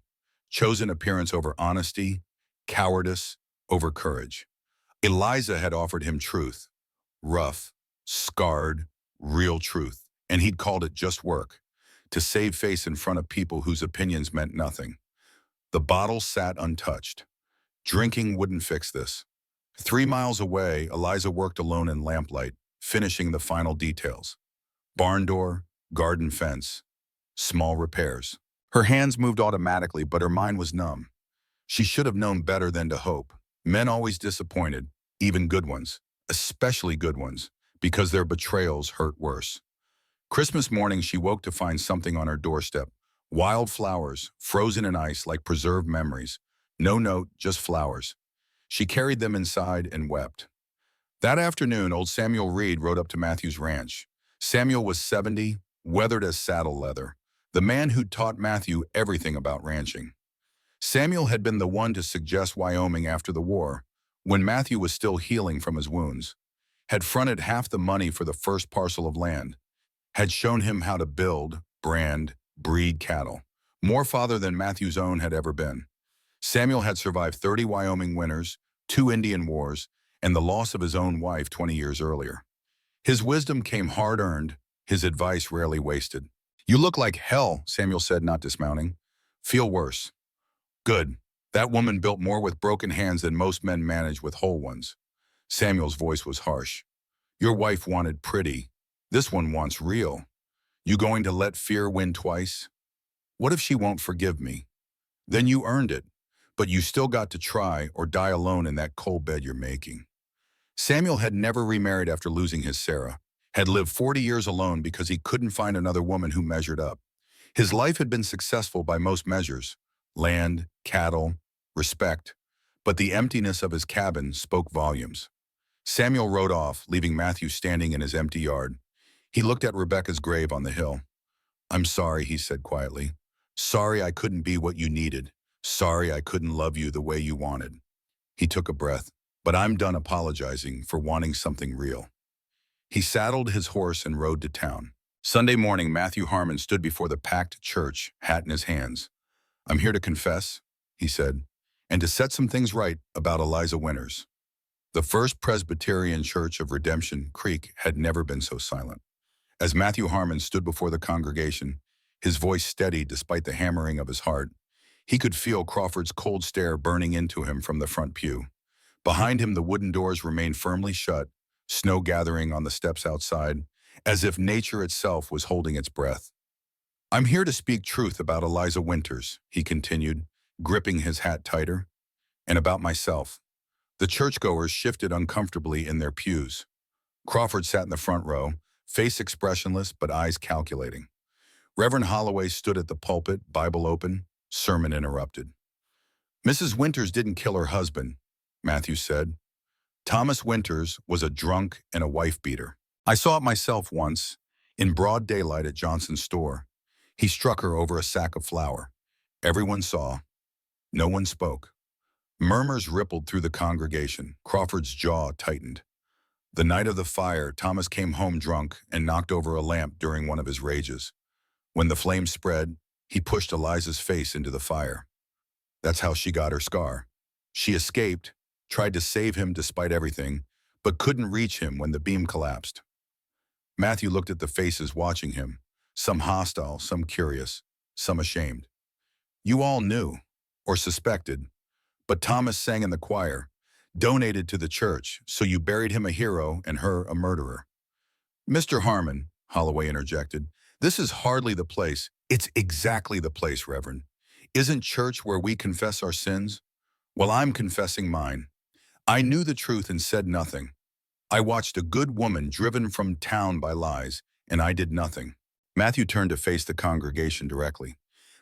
Chosen appearance over honesty, cowardice over courage. Eliza had offered him truth. Rough, scarred, real truth. And he'd called it just work. To save face in front of people whose opinions meant nothing. The bottle sat untouched. Drinking wouldn't fix this. 3 miles away, Eliza worked alone in lamplight, finishing the final details. Barn door, garden fence, small repairs. Her hands moved automatically, but her mind was numb. She should have known better than to hope. Men always disappointed, even good ones, especially good ones, because their betrayals hurt worse. Christmas morning, she woke to find something on her doorstep. Wild flowers, frozen in ice like preserved memories. No note, just flowers. She carried them inside and wept. That afternoon, old Samuel Reed rode up to Matthew's ranch. Samuel was 70, weathered as saddle leather, the man who'd taught Matthew everything about ranching. Samuel had been the one to suggest Wyoming after the war, when Matthew was still healing from his wounds, had fronted half the money for the first parcel of land, had shown him how to build, brand, breed cattle, more father than Matthew's own had ever been. Samuel had survived 30 Wyoming winters, 2 Indian wars, and the loss of his own wife 20 years earlier. His wisdom came hard-earned, his advice rarely wasted. You look like hell, Samuel said, not dismounting. Feel worse. Good. That woman built more with broken hands than most men manage with whole ones. Samuel's voice was harsh. Your wife wanted pretty. This one wants real. You going to let fear win twice? What if she won't forgive me? Then you earned it, but you still got to try or die alone in that coal bed you're making. Samuel had never remarried after losing his Sarah, had lived 40 years alone because he couldn't find another woman who measured up. His life had been successful by most measures, land, cattle, respect, but the emptiness of his cabin spoke volumes. Samuel rode off, leaving Matthew standing in his empty yard. He looked at Rebecca's grave on the hill. I'm sorry, he said quietly. Sorry I couldn't be what you needed. Sorry I couldn't love you the way you wanted. He took a breath. But I'm done apologizing for wanting something real. He saddled his horse and rode to town. Sunday morning, Matthew Harmon stood before the packed church, hat in his hands. I'm here to confess, he said, and to set some things right about Eliza Winters. The First Presbyterian Church of Redemption Creek had never been so silent. As Matthew Harmon stood before the congregation, his voice steady despite the hammering of his heart, he could feel Crawford's cold stare burning into him from the front pew. Behind him, the wooden doors remained firmly shut, snow gathering on the steps outside, as if nature itself was holding its breath. I'm here to speak truth about Eliza Winters, he continued, gripping his hat tighter, and about myself. The churchgoers shifted uncomfortably in their pews. Crawford sat in the front row, face expressionless but eyes calculating. Reverend Holloway stood at the pulpit, Bible open, sermon interrupted. Mrs. Winters didn't kill her husband, Matthew said. Thomas Winters was a drunk and a wife-beater. I saw it myself once, in broad daylight at Johnson's store. He struck her over a sack of flour. Everyone saw. No one spoke. Murmurs rippled through the congregation. Crawford's jaw tightened. The night of the fire, Thomas came home drunk and knocked over a lamp during one of his rages. When the flame spread, He pushed Eliza's face into the fire. That's how she got her scar. She escaped, tried to save him despite everything, but couldn't reach him when the beam collapsed. Matthew looked at the faces watching him, some hostile, some curious, some ashamed. You all knew, or suspected, but Thomas sang in the choir, donated to the church, so you buried him a hero and her a murderer. Mr. Harmon, Holloway interjected, this is hardly the place. It's exactly the place, Reverend. Isn't church where we confess our sins? Well, I'm confessing mine. I knew the truth and said nothing. I watched a good woman driven from town by lies, and I did nothing. Matthew turned to face the congregation directly.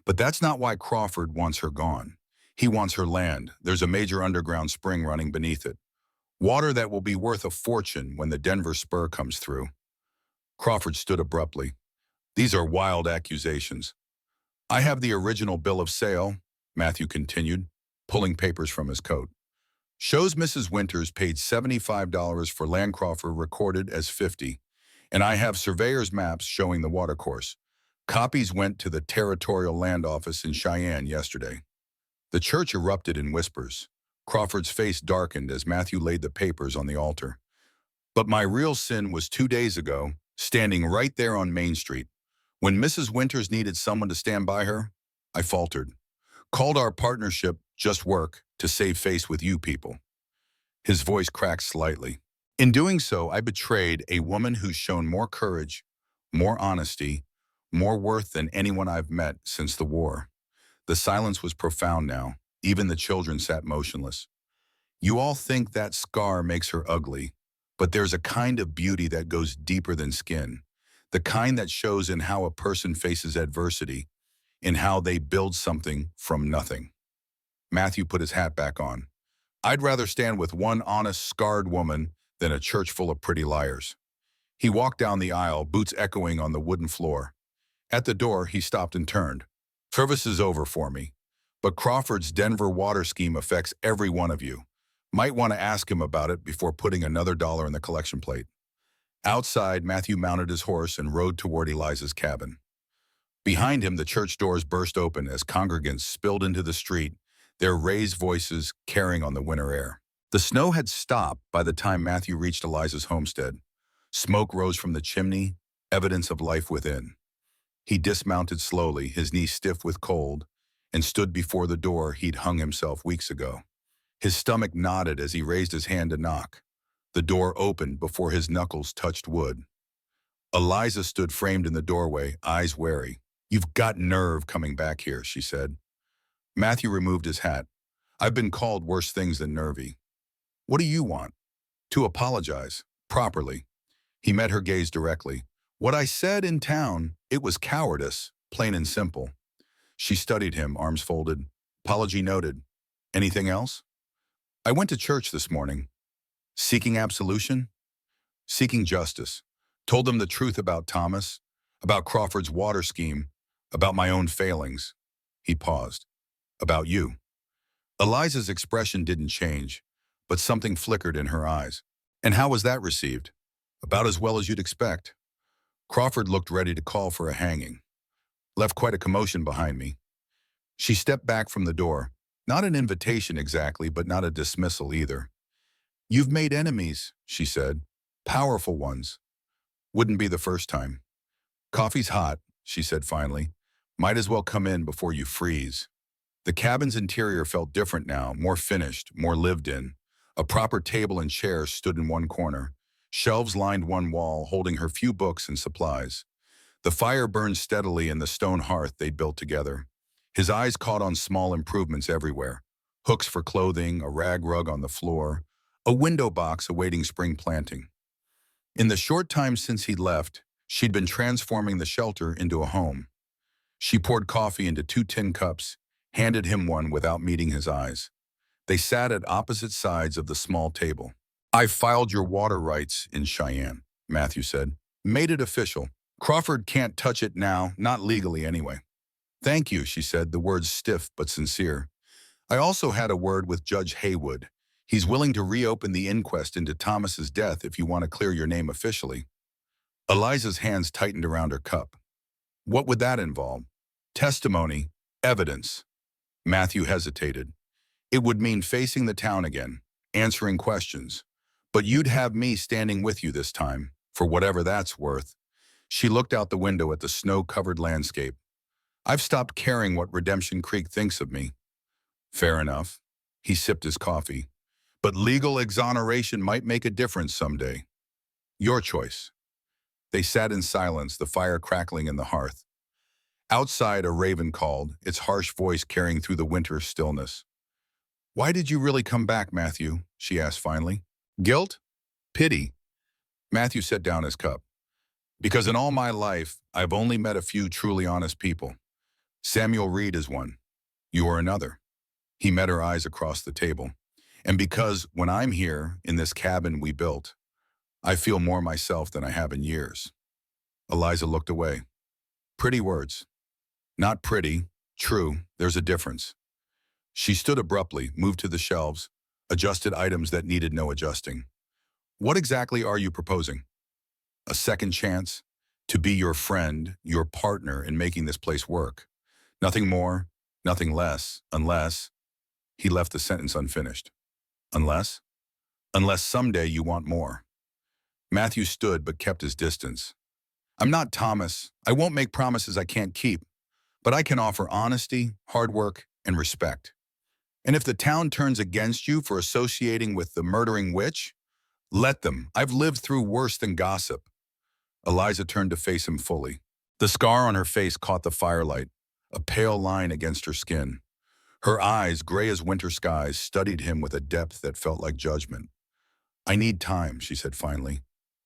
But that's not why Crawford wants her gone. He wants her land. There's a major underground spring running beneath it. Water that will be worth a fortune when the Denver spur comes through. Crawford stood abruptly. These are wild accusations. I have the original bill of sale, Matthew continued, pulling papers from his coat. Shows Mrs. Winters paid $75 for land Crawford recorded as $50, and I have surveyor's maps showing the watercourse. Copies went to the Territorial Land Office in Cheyenne yesterday. The church erupted in whispers. Crawford's face darkened as Matthew laid the papers on the altar. But my real sin was 2 days ago, standing right there on Main Street. When Mrs. Winters needed someone to stand by her, I faltered. Called our partnership Just Work to save face with you people. His voice cracked slightly. In doing so, I betrayed a woman who's shown more courage, more honesty, more worth than anyone I've met since the war. The silence was profound now. Even the children sat motionless. You all think that scar makes her ugly, but there's a kind of beauty that goes deeper than skin. The kind that shows in how a person faces adversity, in how they build something from nothing. Matthew put his hat back on. I'd rather stand with one honest, scarred woman than a church full of pretty liars. He walked down the aisle, boots echoing on the wooden floor. At the door, he stopped and turned. Service is over for me, but Crawford's Denver water scheme affects every one of you. Might want to ask him about it before putting another dollar in the collection plate. Outside, Matthew mounted his horse and rode toward Eliza's cabin. Behind him, the church doors burst open as congregants spilled into the street, their raised voices carrying on the winter air. The snow had stopped by the time Matthew reached Eliza's homestead. Smoke rose from the chimney, evidence of life within. He dismounted slowly, his knees stiff with cold, and stood before the door he'd hung himself weeks ago. His stomach knotted as he raised his hand to knock. The door opened before his knuckles touched wood. Eliza stood framed in the doorway, eyes wary. You've got nerve coming back here, she said. Matthew removed his hat. I've been called worse things than nervy. What do you want? To apologize, properly. He met her gaze directly. What I said in town, it was cowardice, plain and simple. She studied him, arms folded. Apology noted. Anything else? I went to church this morning. Seeking absolution? Seeking justice. Told them the truth about Thomas, about Crawford's water scheme, about my own failings. He paused. About you. Eliza's expression didn't change, but something flickered in her eyes. And how was that received? About as well as you'd expect. Crawford looked ready to call for a hanging. Left quite a commotion behind me. She stepped back from the door. Not an invitation exactly, but not a dismissal either. You've made enemies, she said. Powerful ones. Wouldn't be the first time. Coffee's hot, she said finally. Might as well come in before you freeze. The cabin's interior felt different now, more finished, more lived in. A proper table and chair stood in one corner. Shelves lined one wall, holding her few books and supplies. The fire burned steadily in the stone hearth they'd built together. His eyes caught on small improvements everywhere. Hooks for clothing, a rag rug on the floor, a window box awaiting spring planting. In the short time since he'd left, she'd been transforming the shelter into a home. She poured coffee into 2 tin cups, handed him one without meeting his eyes. They sat at opposite sides of the small table. I've filed your water rights in Cheyenne, Matthew said. Made it official. Crawford can't touch it now, not legally anyway. Thank you, she said, the words stiff but sincere. I also had a word with Judge Haywood. He's willing to reopen the inquest into Thomas's death if you want to clear your name officially. Eliza's hands tightened around her cup. What would that involve? Testimony, evidence. Matthew hesitated. It would mean facing the town again, answering questions. But you'd have me standing with you this time, for whatever that's worth. She looked out the window at the snow-covered landscape. I've stopped caring what Redemption Creek thinks of me. Fair enough. He sipped his coffee. But legal exoneration might make a difference someday. Your choice. They sat in silence, the fire crackling in the hearth. Outside, a raven called, its harsh voice carrying through the winter stillness. Why did you really come back, Matthew? She asked finally. Guilt? Pity? Matthew set down his cup. Because in all my life, I've only met a few truly honest people. Samuel Reed is one. You are another. He met her eyes across the table. And because when I'm here, in this cabin we built, I feel more myself than I have in years. Eliza looked away. Pretty words. Not pretty, true, there's a difference. She stood abruptly, moved to the shelves, adjusted items that needed no adjusting. What exactly are you proposing? A second chance? To be your friend, your partner in making this place work. Nothing more, nothing less, unless... He left the sentence unfinished. Unless? Unless someday you want more. Matthew stood but kept his distance. I'm not Thomas. I won't make promises I can't keep. But I can offer honesty, hard work, and respect. And if the town turns against you for associating with the murdering witch, let them. I've lived through worse than gossip. Eliza turned to face him fully. The scar on her face caught the firelight, a pale line against her skin. Her eyes, gray as winter skies, studied him with a depth that felt like judgment. I need time, she said finally.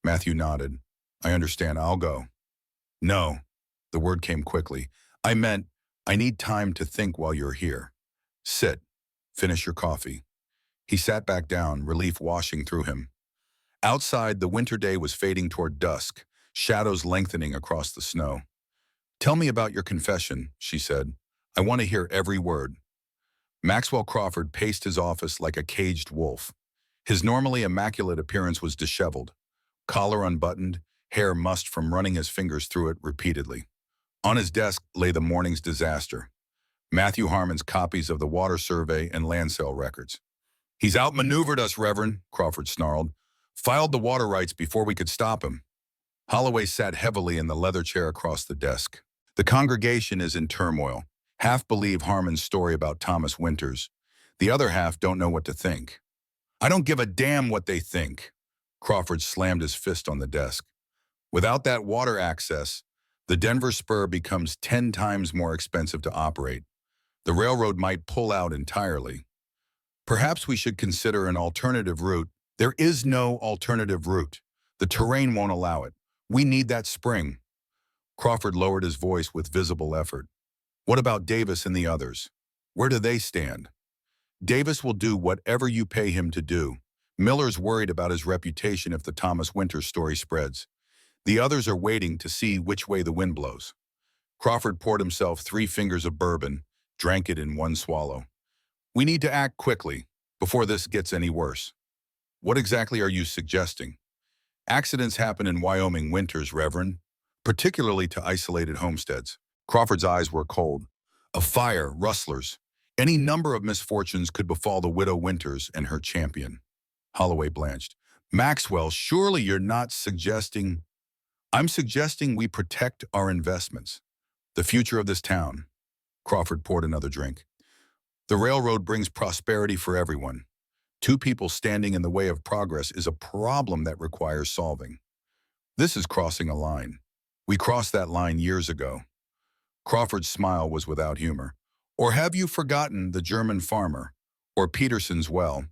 Matthew nodded. I understand, I'll go. No, the word came quickly. I meant, I need time to think while you're here. Sit. Finish your coffee. He sat back down, relief washing through him. Outside, the winter day was fading toward dusk, shadows lengthening across the snow. Tell me about your confession, she said. I want to hear every word. Maxwell Crawford paced his office like a caged wolf. His normally immaculate appearance was disheveled, collar unbuttoned, hair mussed from running his fingers through it repeatedly. On his desk lay the morning's disaster. Matthew Harmon's copies of the water survey and land sale records. He's outmaneuvered us, Reverend, Crawford snarled. Filed the water rights before we could stop him. Holloway sat heavily in the leather chair across the desk. The congregation is in turmoil. Half believe Harmon's story about Thomas Winters. The other half don't know what to think. I don't give a damn what they think. Crawford slammed his fist on the desk. Without that water access, the Denver Spur becomes 10 times more expensive to operate. The railroad might pull out entirely. Perhaps we should consider an alternative route. There is no alternative route. The terrain won't allow it. We need that spring. Crawford lowered his voice with visible effort. What about Davis and the others? Where do they stand? Davis will do whatever you pay him to do. Miller's worried about his reputation if the Thomas Winters story spreads. The others are waiting to see which way the wind blows. Crawford poured himself 3 fingers of bourbon, drank it in one swallow. We need to act quickly, before this gets any worse. What exactly are you suggesting? Accidents happen in Wyoming winters, Reverend, particularly to isolated homesteads. Crawford's eyes were cold. A fire, rustlers. Any number of misfortunes could befall the widow Winters and her champion. Holloway blanched. Maxwell, surely you're not suggesting... I'm suggesting we protect our investments. The future of this town. Crawford poured another drink. The railroad brings prosperity for everyone. 2 people standing in the way of progress is a problem that requires solving. This is crossing a line. We crossed that line years ago. Crawford's smile was without humor. Or have you forgotten the German farmer? Or Peterson's well?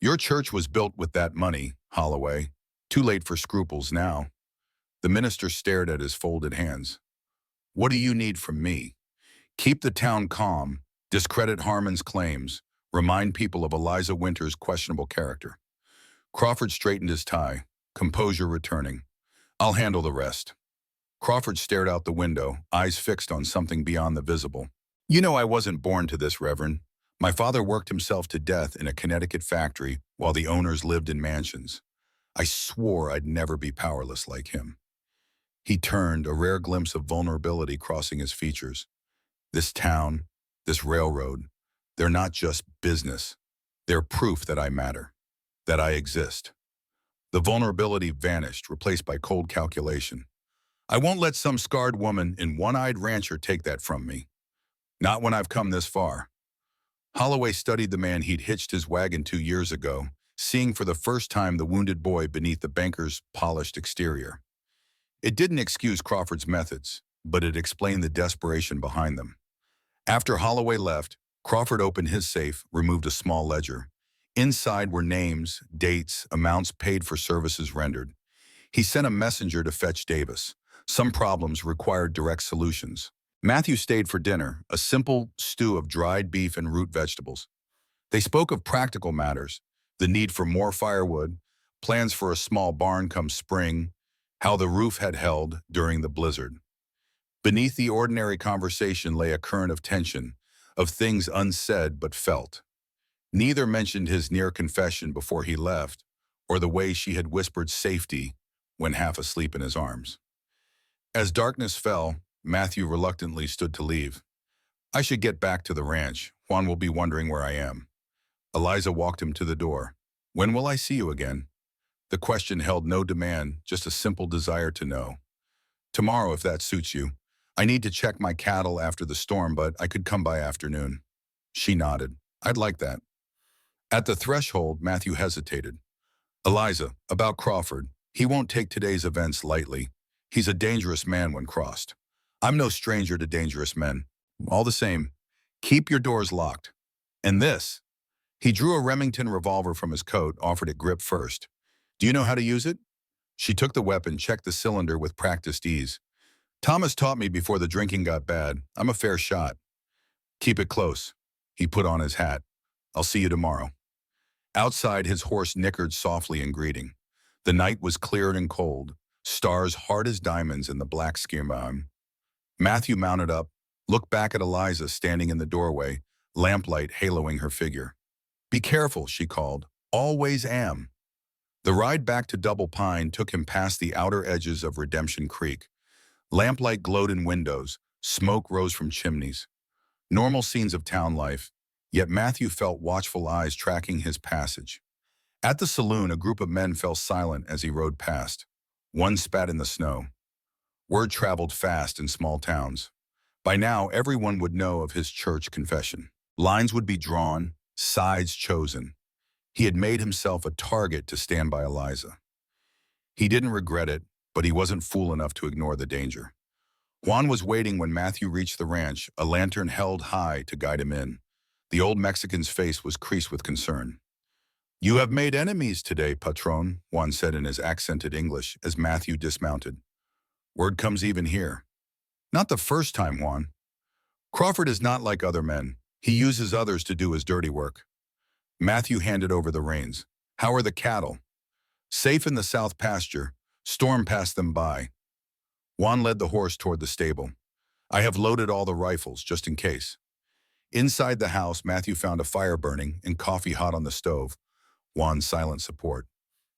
Your church was built with that money, Holloway. Too late for scruples now. The minister stared at his folded hands. What do you need from me? Keep the town calm, discredit Harmon's claims, remind people of Eliza Winters' questionable character. Crawford straightened his tie, composure returning. I'll handle the rest. Crawford stared out the window, eyes fixed on something beyond the visible. You know I wasn't born to this, Reverend. My father worked himself to death in a Connecticut factory while the owners lived in mansions. I swore I'd never be powerless like him. He turned, a rare glimpse of vulnerability crossing his features. This town, this railroad, they're not just business. They're proof that I matter, that I exist. The vulnerability vanished, replaced by cold calculation. I won't let some scarred woman and one-eyed rancher take that from me. Not when I've come this far. Holloway studied the man he'd hitched his wagon 2 years ago, seeing for the first time the wounded boy beneath the banker's polished exterior. It didn't excuse Crawford's methods, but it explained the desperation behind them. After Holloway left, Crawford opened his safe, removed a small ledger. Inside were names, dates, amounts paid for services rendered. He sent a messenger to fetch Davis. Some problems required direct solutions. Matthew stayed for dinner, a simple stew of dried beef and root vegetables. They spoke of practical matters, the need for more firewood, plans for a small barn come spring, how the roof had held during the blizzard. Beneath the ordinary conversation lay a current of tension, of things unsaid but felt. Neither mentioned his near confession before he left, or the way she had whispered safety when half asleep in his arms. As darkness fell, Matthew reluctantly stood to leave. I should get back to the ranch. Juan will be wondering where I am. Eliza walked him to the door. When will I see you again? The question held no demand, just a simple desire to know. Tomorrow, if that suits you. I need to check my cattle after the storm, but I could come by afternoon. She nodded. I'd like that. At the threshold, Matthew hesitated. Eliza, about Crawford. He won't take today's events lightly. He's a dangerous man when crossed. I'm no stranger to dangerous men. All the same, keep your doors locked. And this. He drew a Remington revolver from his coat, offered it grip first. Do you know how to use it? She took the weapon, checked the cylinder with practiced ease. Thomas taught me before the drinking got bad. I'm a fair shot. Keep it close. He put on his hat. I'll see you tomorrow. Outside, his horse nickered softly in greeting. The night was clear and cold, stars hard as diamonds in the black skirmium. Matthew mounted up, looked back at Eliza standing in the doorway, lamplight haloing her figure. Be careful, she called. Always am. The ride back to Double Pine took him past the outer edges of Redemption Creek. Lamplight glowed in windows, smoke rose from chimneys. Normal scenes of town life, yet Matthew felt watchful eyes tracking his passage. At the saloon, a group of men fell silent as he rode past. One spat in the snow. Word traveled fast in small towns. By now, everyone would know of his church confession. Lines would be drawn, sides chosen. He had made himself a target to stand by Eliza. He didn't regret it, but he wasn't fool enough to ignore the danger. Juan was waiting when Matthew reached the ranch, a lantern held high to guide him in. The old Mexican's face was creased with concern. You have made enemies today, Patron, Juan said in his accented English as Matthew dismounted. Word comes even here. Not the first time, Juan. Crawford is not like other men. He uses others to do his dirty work. Matthew handed over the reins. How are the cattle? Safe in the south pasture. Storm passed them by. Juan led the horse toward the stable. I have loaded all the rifles, just in case. Inside the house, Matthew found a fire burning and coffee hot on the stove. Juan's silent support.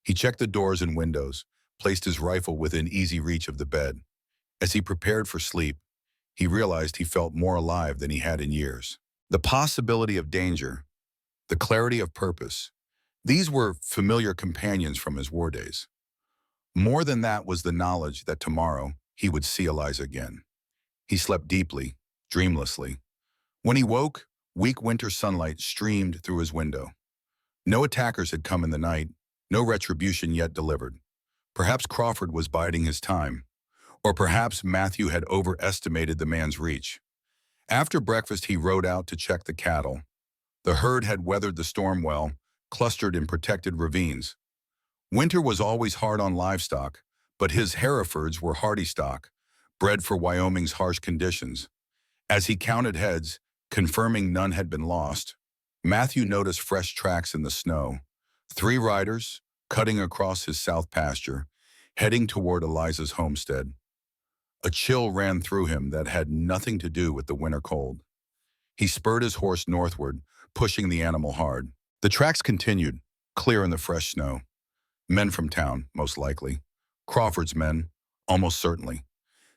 He checked the doors and windows, placed his rifle within easy reach of the bed. As he prepared for sleep, he realized he felt more alive than he had in years. The possibility of danger, the clarity of purpose, these were familiar companions from his war days. More than that was the knowledge that tomorrow he would see Eliza again. He slept deeply, dreamlessly. When he woke, weak winter sunlight streamed through his window. No attackers had come in the night, no retribution yet delivered. Perhaps Crawford was biding his time, or perhaps Matthew had overestimated the man's reach. After breakfast, he rode out to check the cattle. The herd had weathered the storm well, clustered in protected ravines. Winter was always hard on livestock, but his Herefords were hardy stock, bred for Wyoming's harsh conditions. As he counted heads, confirming none had been lost, Matthew noticed fresh tracks in the snow. 3 riders, cutting across his south pasture, heading toward Eliza's homestead. A chill ran through him that had nothing to do with the winter cold. He spurred his horse northward, pushing the animal hard. The tracks continued, clear in the fresh snow. Men from town, most likely. Crawford's men, almost certainly.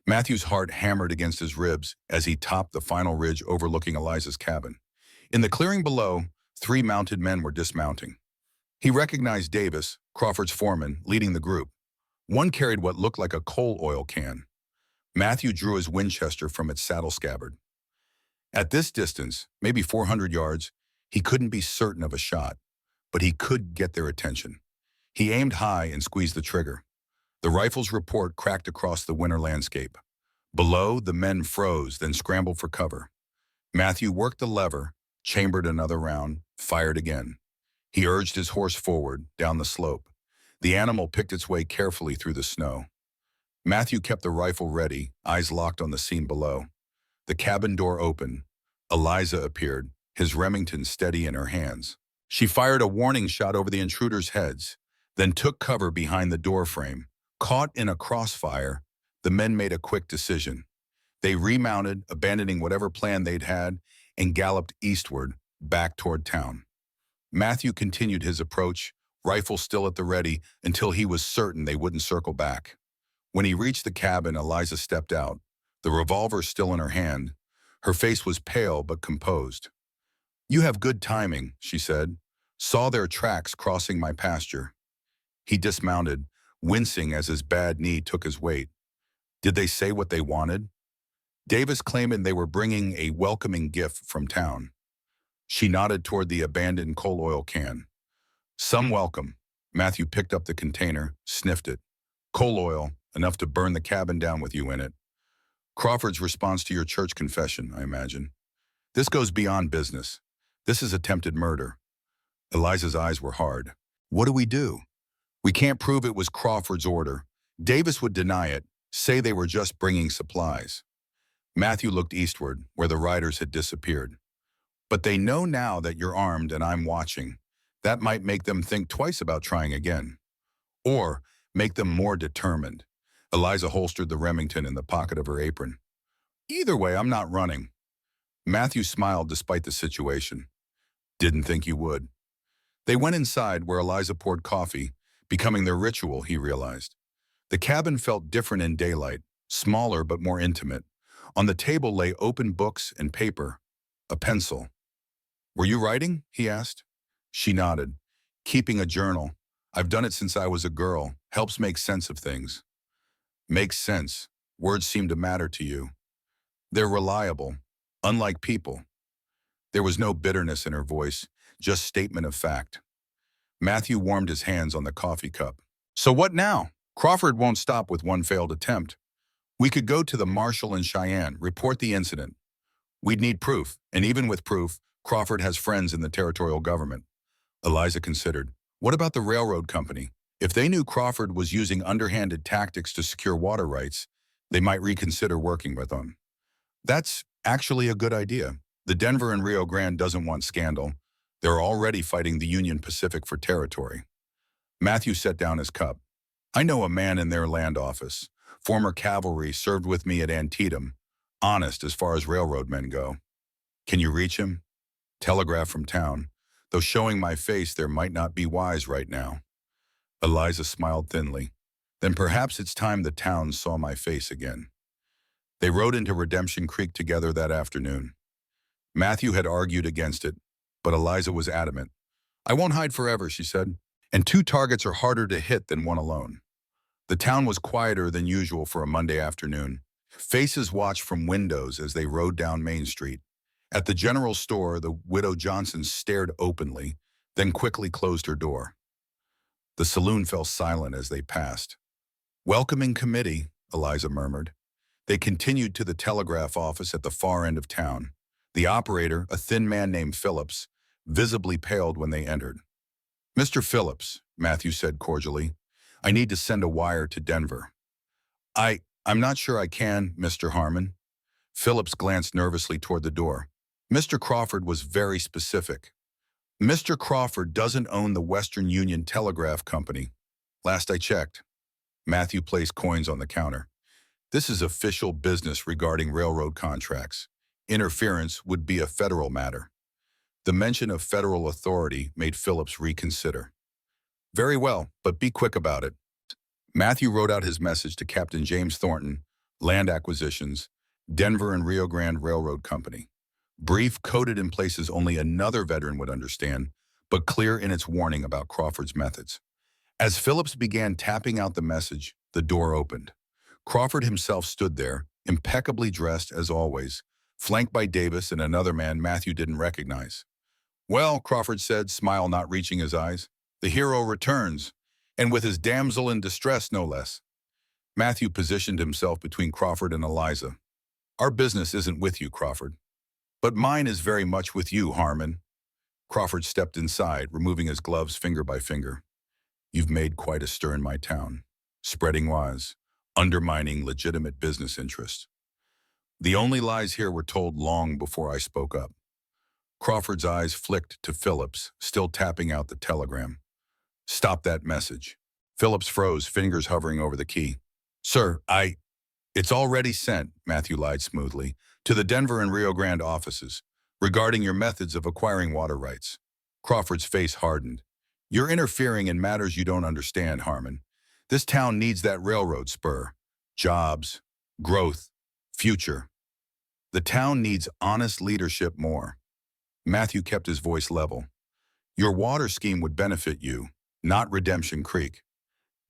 Matthew's heart hammered against his ribs as he topped the final ridge overlooking Eliza's cabin. In the clearing below, 3 mounted men were dismounting. He recognized Davis, Crawford's foreman, leading the group. One carried what looked like a coal oil can. Matthew drew his Winchester from its saddle scabbard. At this distance, maybe 400 yards, he couldn't be certain of a shot, but he could get their attention. He aimed high and squeezed the trigger. The rifle's report cracked across the winter landscape. Below, the men froze, then scrambled for cover. Matthew worked the lever, chambered another round, fired again. He urged his horse forward, down the slope. The animal picked its way carefully through the snow. Matthew kept the rifle ready, eyes locked on the scene below. The cabin door opened. Eliza appeared, his Remington steady in her hands. She fired a warning shot over the intruders' heads, then took cover behind the door frame. Caught in a crossfire, the men made a quick decision. They remounted, abandoning whatever plan they'd had, and galloped eastward, back toward town. Matthew continued his approach, rifle still at the ready, until he was certain they wouldn't circle back. When he reached the cabin, Eliza stepped out, the revolver still in her hand. Her face was pale but composed. "You have good timing," she said. "Saw their tracks crossing my pasture." He dismounted, wincing as his bad knee took his weight. "Did they say what they wanted?" Davis claimed they were bringing a welcoming gift from town. She nodded toward the abandoned coal oil can. "Some welcome." Matthew picked up the container, sniffed it. "Coal oil, enough to burn the cabin down with you in it. Crawford's response to your church confession, I imagine. This goes beyond business. This is attempted murder." Eliza's eyes were hard. "What do we do?" "We can't prove it was Crawford's order. Davis would deny it, say they were just bringing supplies." Matthew looked eastward, where the riders had disappeared. "But they know now that you're armed and I'm watching. That might make them think twice about trying again. Or make them more determined." Eliza holstered the Remington in the pocket of her apron. "Either way, I'm not running." Matthew smiled despite the situation. "Didn't think you would." They went inside, where Eliza poured coffee, becoming their ritual, he realized. The cabin felt different in daylight, smaller but more intimate. On the table lay open books and paper, a pencil. "Were you writing?" he asked. She nodded. "Keeping a journal. I've done it since I was a girl. Helps make sense of things." "Makes sense. Words seem to matter to you." "They're reliable, unlike people." There was no bitterness in her voice, just statement of fact. Matthew warmed his hands on the coffee cup. "So what now? Crawford won't stop with one failed attempt. We could go to the marshal in Cheyenne, report the incident. We'd need proof, and even with proof, Crawford has friends in the territorial government." Eliza considered. "What about the railroad company? If they knew Crawford was using underhanded tactics to secure water rights, they might reconsider working with them." "That's actually a good idea. The Denver and Rio Grande doesn't want scandal. They're already fighting the Union Pacific for territory." Matthew set down his cup. "I know a man in their land office. Former cavalry, served with me at Antietam. Honest as far as railroad men go." "Can you reach him?" "Telegraph from town. Though showing my face there might not be wise right now." Eliza smiled thinly. "Then perhaps it's time the town saw my face again." They rode into Redemption Creek together that afternoon. Matthew had argued against it, but Eliza was adamant. "I won't hide forever," she said, "and 2 targets are harder to hit than one alone." The town was quieter than usual for a Monday afternoon. Faces watched from windows as they rode down Main Street. At the general store, the widow Johnson stared openly, then quickly closed her door. The saloon fell silent as they passed. "Welcoming committee," Eliza murmured. They continued to the telegraph office at the far end of town. The operator, a thin man named Phillips, visibly paled when they entered. "Mr. Phillips," Matthew said cordially, "I need to send a wire to Denver." I'm not sure I can, Mr. Harmon." Phillips glanced nervously toward the door. "Mr. Crawford was very specific. Mr. Crawford doesn't own the Western Union Telegraph Company. Last I checked." Matthew placed coins on the counter. "This is official business regarding railroad contracts. Interference would be a federal matter." The mention of federal authority made Phillips reconsider. "Very well, but be quick about it." Matthew wrote out his message to Captain James Thornton, Land acquisitions, Denver and Rio Grande Railroad Company. Brief, coded in places only another veteran would understand, but clear in its warning about Crawford's methods. As Phillips began tapping out the message, the door opened. Crawford himself stood there, impeccably dressed as always, flanked by Davis and another man Matthew didn't recognize. "Well," Crawford said, smile not reaching his eyes, "the hero returns, and with his damsel in distress, no less." Matthew positioned himself between Crawford and Eliza. "Our business isn't with you, Crawford. But mine is very much with you, Harmon." Crawford stepped inside, removing his gloves finger by finger. "You've made quite a stir in my town, spreading lies, undermining legitimate business interests. The only lies here were told long before I spoke up." Crawford's eyes flicked to Phillips, still tapping out the telegram. "Stop that message." Phillips froze, fingers hovering over the key. "Sir, It's already sent," Matthew lied smoothly, "to the Denver and Rio Grande offices, regarding your methods of acquiring water rights." Crawford's face hardened. "You're interfering in matters you don't understand, Harmon. This town needs that railroad spur. Jobs, growth, future. The town needs honest leadership more." Matthew kept his voice level. "Your water scheme would benefit you, not Redemption Creek.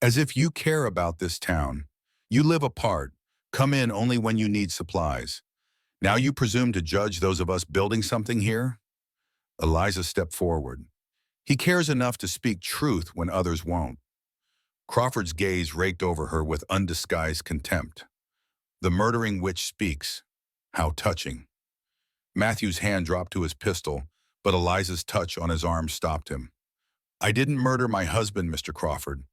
As if you care about this town. You live apart, come in only when you need supplies. Now you presume to judge those of us building something here?" Eliza stepped forward. "He cares enough to speak truth when others won't." Crawford's gaze raked over her with undisguised contempt. "The murdering witch speaks. How touching." Matthew's hand dropped to his pistol, but Eliza's touch on his arm stopped him. "I didn't murder my husband, Mr. Crawford.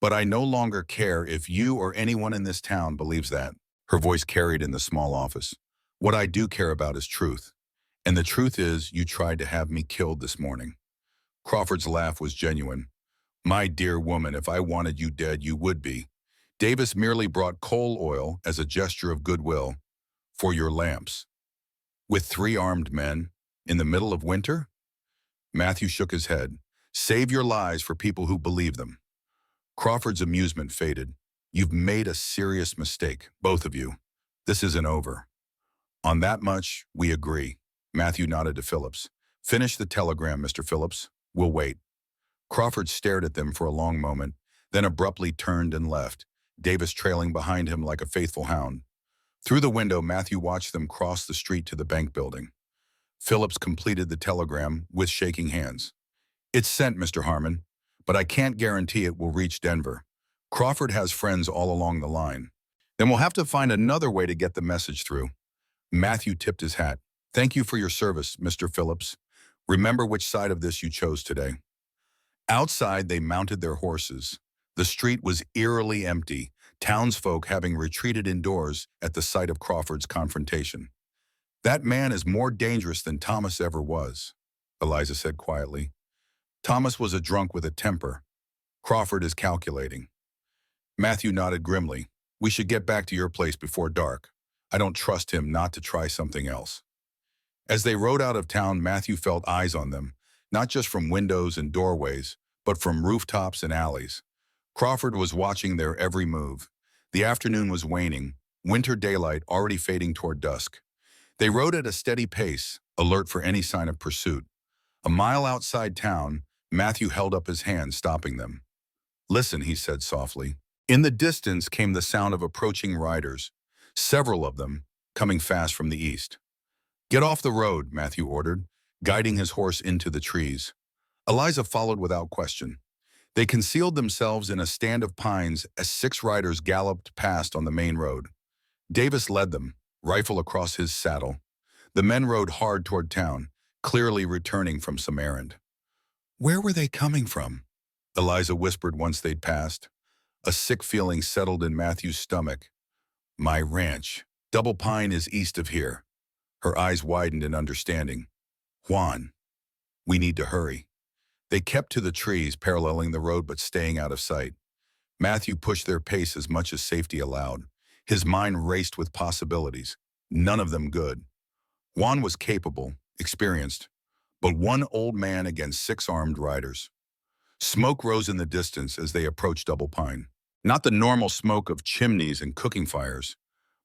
But I no longer care if you or anyone in this town believes that." Her voice carried in the small office. "What I do care about is truth. And the truth is, you tried to have me killed this morning." Crawford's laugh was genuine. "My dear woman, if I wanted you dead, you would be. Davis merely brought coal oil as a gesture of goodwill for your lamps." "With 3 armed men? In the middle of winter?" Matthew shook his head. "Save your lies for people who believe them." Crawford's amusement faded. "You've made a serious mistake, both of you. This isn't over." "On that much, we agree." Matthew nodded to Phillips. "Finish the telegram, Mr. Phillips. We'll wait." Crawford stared at them for a long moment, then abruptly turned and left, Davis trailing behind him like a faithful hound. Through the window, Matthew watched them cross the street to the bank building. Phillips completed the telegram with shaking hands. "It's sent, Mr. Harmon, but I can't guarantee it will reach Denver. Crawford has friends all along the line. Then we'll have to find another way to get the message through." Matthew tipped his hat. "Thank you for your service, Mr. Phillips. Remember which side of this you chose today." Outside, they mounted their horses. The street was eerily empty, townsfolk having retreated indoors at the sight of Crawford's confrontation. "That man is more dangerous than Thomas ever was," Eliza said quietly. "Thomas was a drunk with a temper. Crawford is calculating." Matthew nodded grimly. "We should get back to your place before dark. I don't trust him not to try something else." As they rode out of town, Matthew felt eyes on them, not just from windows and doorways, but from rooftops and alleys. Crawford was watching their every move. The afternoon was waning, winter daylight already fading toward dusk. They rode at a steady pace, alert for any sign of pursuit. A mile outside town, Matthew held up his hand, stopping them. "Listen," he said softly. In the distance came the sound of approaching riders, several of them coming fast from the east. "Get off the road," Matthew ordered, guiding his horse into the trees. Eliza followed without question. They concealed themselves in a stand of pines as 6 riders galloped past on the main road. Davis led them, rifle across his saddle. The men rode hard toward town, clearly returning from some errand. "Where were they coming from?" Eliza whispered once they'd passed. A sick feeling settled in Matthew's stomach. "My ranch. Double Pine is east of here." Her eyes widened in understanding. "Juan, we need to hurry." They kept to the trees, paralleling the road but staying out of sight. Matthew pushed their pace as much as safety allowed. His mind raced with possibilities, none of them good. Juan was capable, experienced, but one old man against 6 armed riders. Smoke rose in the distance as they approached Double Pine. Not the normal smoke of chimneys and cooking fires,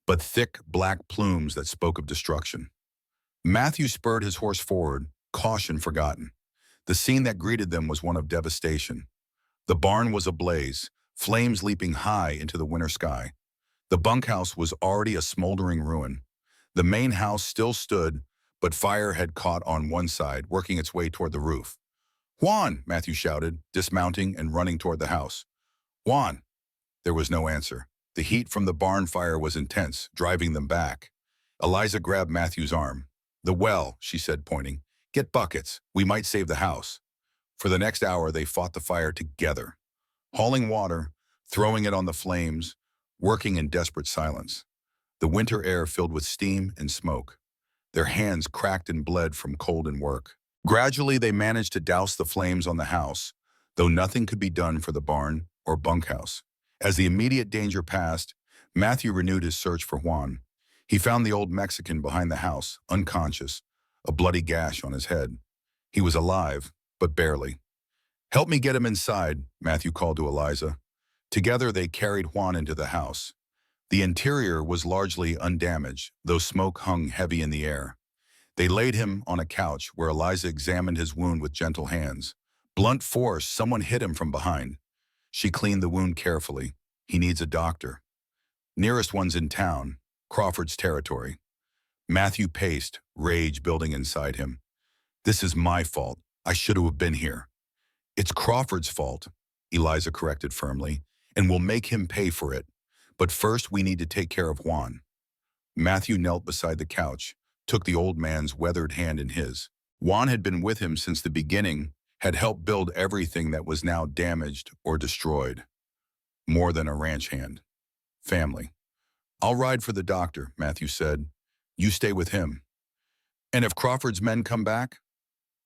but thick black plumes that spoke of destruction. Matthew spurred his horse forward, caution forgotten. The scene that greeted them was one of devastation. The barn was ablaze, flames leaping high into the winter sky. The bunkhouse was already a smoldering ruin. The main house still stood, but fire had caught on one side, working its way toward the roof. "Juan!" Matthew shouted, dismounting and running toward the house. "Juan!" There was no answer. The heat from the barn fire was intense, driving them back. Eliza grabbed Matthew's arm. "The well," she said, pointing. "Get buckets. We might save the house." For the next hour, they fought the fire together, hauling water, throwing it on the flames, working in desperate silence. The winter air filled with steam and smoke. Their hands cracked and bled from cold and work. Gradually, they managed to douse the flames on the house, though nothing could be done for the barn or bunkhouse. As the immediate danger passed, Matthew renewed his search for Juan. He found the old Mexican behind the house, unconscious, a bloody gash on his head. He was alive, but barely. "Help me get him inside," Matthew called to Eliza. Together, they carried Juan into the house. The interior was largely undamaged, though smoke hung heavy in the air. They laid him on a couch where Eliza examined his wound with gentle hands. "Blunt force, someone hit him from behind." She cleaned the wound carefully. "He needs a doctor." "Nearest one's in town, Crawford's territory." Matthew paced, rage building inside him. "This is my fault. I should have been here." "It's Crawford's fault," Eliza corrected firmly, "and we'll make him pay for it. But first we need to take care of Juan." Matthew knelt beside the couch, took the old man's weathered hand in his. Juan had been with him since the beginning, had helped build everything that was now damaged or destroyed. More than a ranch hand. Family. "I'll ride for the doctor," Matthew said. "You stay with him." "And if Crawford's men come back?"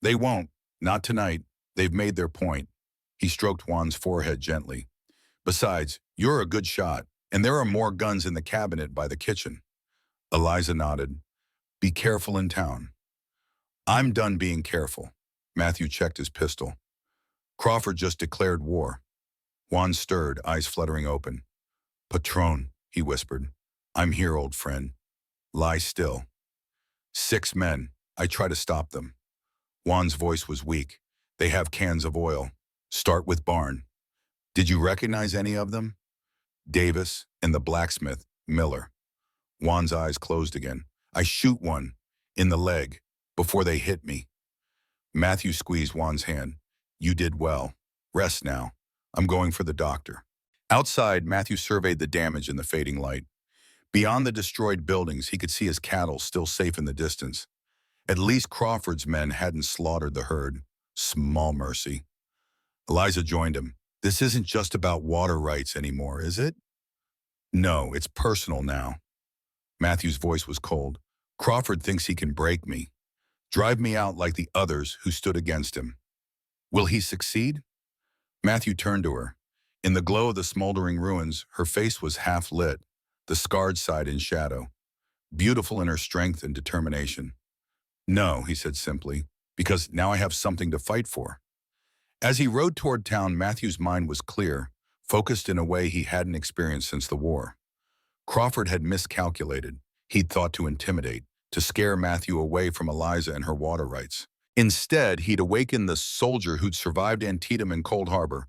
"They won't. Not tonight. They've made their point." He stroked Juan's forehead gently. "Besides, you're a good shot, and there are more guns in the cabinet by the kitchen." Eliza nodded. "Be careful in town." "I'm done being careful." Matthew checked his pistol. "Crawford just declared war." Juan stirred, eyes fluttering open. "Patron," he whispered. "I'm here, old friend. Lie still." 6 men. I try to stop them." Juan's voice was weak. "They have cans of oil. Start with barn." "Did you recognize any of them?" "Davis and the blacksmith, Miller." Juan's eyes closed again. "I shoot one, in the leg, before they hit me." Matthew squeezed Juan's hand. "You did well. Rest now. I'm going for the doctor." Outside, Matthew surveyed the damage in the fading light. Beyond the destroyed buildings, he could see his cattle still safe in the distance. At least Crawford's men hadn't slaughtered the herd. Small mercy. Eliza joined him. "This isn't just about water rights anymore, is it?" "No, it's personal now." Matthew's voice was cold. "Crawford thinks he can break me. Drive me out like the others who stood against him. Will he succeed?" Matthew turned to her. In the glow of the smoldering ruins, her face was half lit, the scarred side in shadow, beautiful in her strength and determination. "No," he said simply, "because now I have something to fight for." As he rode toward town, Matthew's mind was clear, focused in a way he hadn't experienced since the war. Crawford had miscalculated. He'd thought to intimidate, to scare Matthew away from Eliza and her water rights. Instead, he'd awakened the soldier who'd survived Antietam and Cold Harbor,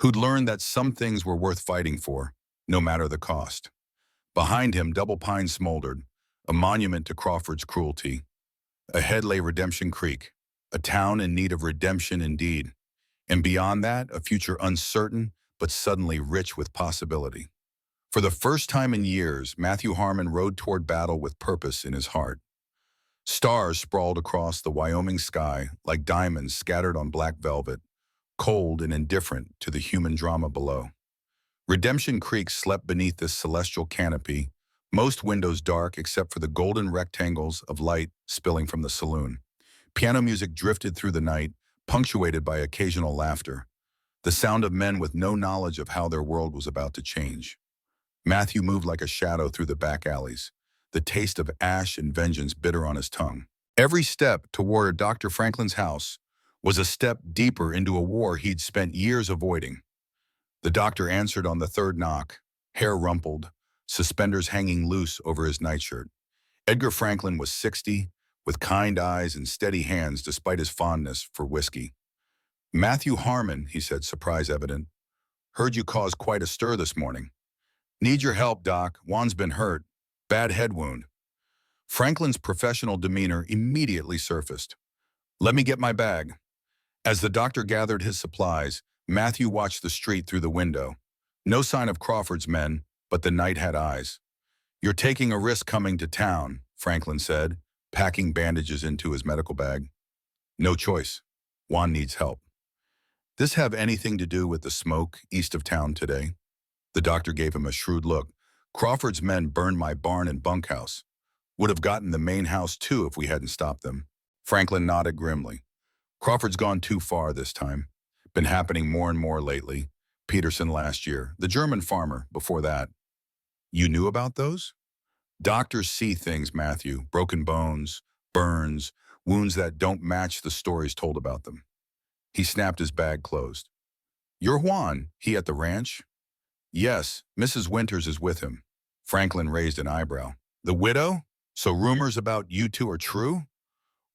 who'd learned that some things were worth fighting for, no matter the cost. Behind him, Double Pine smoldered, a monument to Crawford's cruelty. Ahead lay Redemption Creek, a town in need of redemption indeed. And beyond that, a future uncertain, but suddenly rich with possibility. For the first time in years, Matthew Harmon rode toward battle with purpose in his heart. Stars sprawled across the Wyoming sky like diamonds scattered on black velvet, cold and indifferent to the human drama below. Redemption Creek slept beneath this celestial canopy, most windows dark except for the golden rectangles of light spilling from the saloon. Piano music drifted through the night, punctuated by occasional laughter, the sound of men with no knowledge of how their world was about to change. Matthew moved like a shadow through the back alleys, the taste of ash and vengeance bitter on his tongue. Every step toward Dr. Franklin's house was a step deeper into a war he'd spent years avoiding. The doctor answered on the third knock, hair rumpled, suspenders hanging loose over his nightshirt. Edgar Franklin was 60, with kind eyes and steady hands despite his fondness for whiskey. "Matthew Harmon," he said, surprise evident. "Heard you caused quite a stir this morning. Need your help, Doc. Juan's been hurt. Bad head wound." Franklin's professional demeanor immediately surfaced. "Let me get my bag." As the doctor gathered his supplies, Matthew watched the street through the window. No sign of Crawford's men, but the night had eyes. "You're taking a risk coming to town," Franklin said, packing bandages into his medical bag. "No choice. Juan needs help." "This have anything to do with the smoke east of town today?" The doctor gave him a shrewd look. "Crawford's men burned my barn and bunkhouse. Would have gotten the main house too if we hadn't stopped them." Franklin nodded grimly. "Crawford's gone too far this time. Been happening more and more lately. Peterson last year, the German farmer before that." "You knew about those?" "Doctors see things, Matthew. Broken bones, burns, wounds that don't match the stories told about them." He snapped his bag closed. "You're Juan, he at the ranch?" "Yes, Mrs. Winters is with him." Franklin raised an eyebrow. "The widow? So rumors about you two are true?"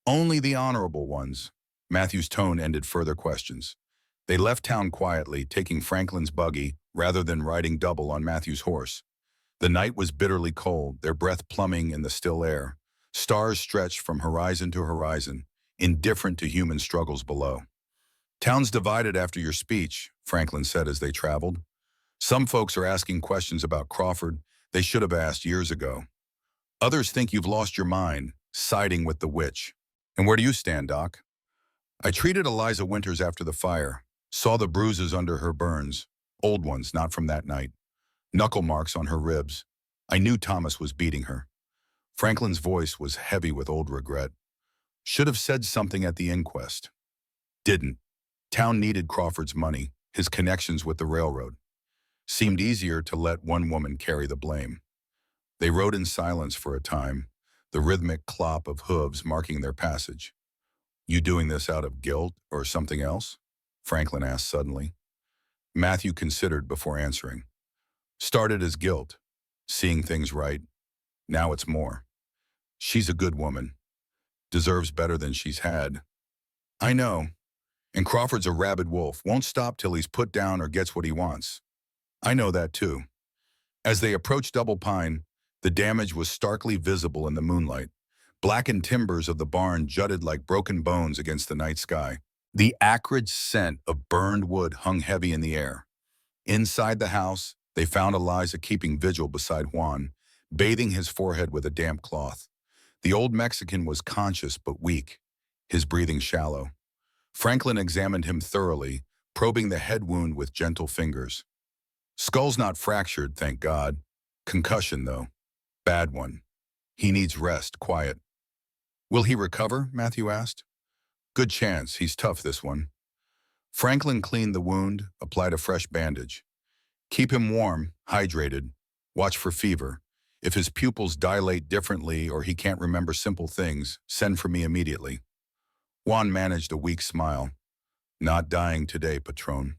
"Only the honorable ones." Matthew's tone ended further questions. They left town quietly, taking Franklin's buggy rather than riding double on Matthew's horse. The night was bitterly cold, their breath plumbing in the still air. Stars stretched from horizon to horizon, indifferent to human struggles below. "Town's divided after your speech," Franklin said as they traveled. "Some folks are asking questions about Crawford they should have asked years ago. Others think you've lost your mind, siding with the witch. And where do you stand, Doc?" "I treated Eliza Winters after the fire. Saw the bruises under her burns. Old ones, not from that night. Knuckle marks on her ribs. I knew Thomas was beating her." Franklin's voice was heavy with old regret. "Should have said something at the inquest. Didn't. Town needed Crawford's money, his connections with the railroad. Seemed easier to let one woman carry the blame." They rode in silence for a time, the rhythmic clop of hooves marking their passage. "You doing this out of guilt or something else?" Franklin asked suddenly. Matthew considered before answering. "Started as guilt, seeing things right. Now it's more. She's a good woman. Deserves better than she's had." "I know. And Crawford's a rabid wolf, won't stop till he's put down or gets what he wants." "I know that too." As they approached Double Pine, the damage was starkly visible in the moonlight. Blackened timbers of the barn jutted like broken bones against the night sky. The acrid scent of burned wood hung heavy in the air. Inside the house, they found Eliza keeping vigil beside Juan, bathing his forehead with a damp cloth. The old Mexican was conscious but weak, his breathing shallow. Franklin examined him thoroughly, probing the head wound with gentle fingers. "Skull's not fractured, thank God. Concussion, though. Bad one. He needs rest, quiet." "Will he recover?" Matthew asked. "Good chance. He's tough, this one." Franklin cleaned the wound, applied a fresh bandage. "Keep him warm, hydrated. Watch for fever. If his pupils dilate differently or he can't remember simple things, send for me immediately." Juan managed a weak smile. "Not dying today, Patron."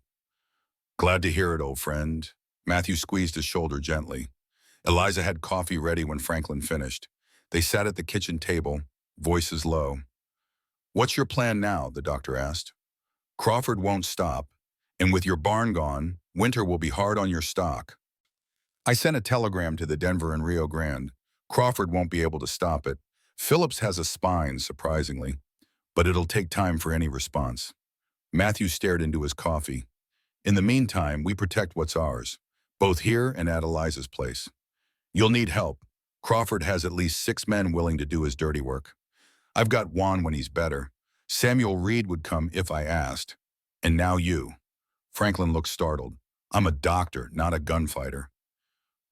"Glad to hear it, old friend." Matthew squeezed his shoulder gently. Eliza had coffee ready when Franklin finished. They sat at the kitchen table, voices low. "What's your plan now?" the doctor asked. "Crawford won't stop, and with your barn gone, winter will be hard on your stock. I sent a telegram to the Denver and Rio Grande. Crawford won't be able to stop it. Phillips has a spine, surprisingly, but it'll take time for any response." Matthew stared into his coffee. "In the meantime, we protect what's ours, both here and at Eliza's place. You'll need help. Crawford has at least 6 men willing to do his dirty work. I've got Juan when he's better. Samuel Reed would come if I asked. And now you." Franklin looked startled. "I'm a doctor, not a gunfighter."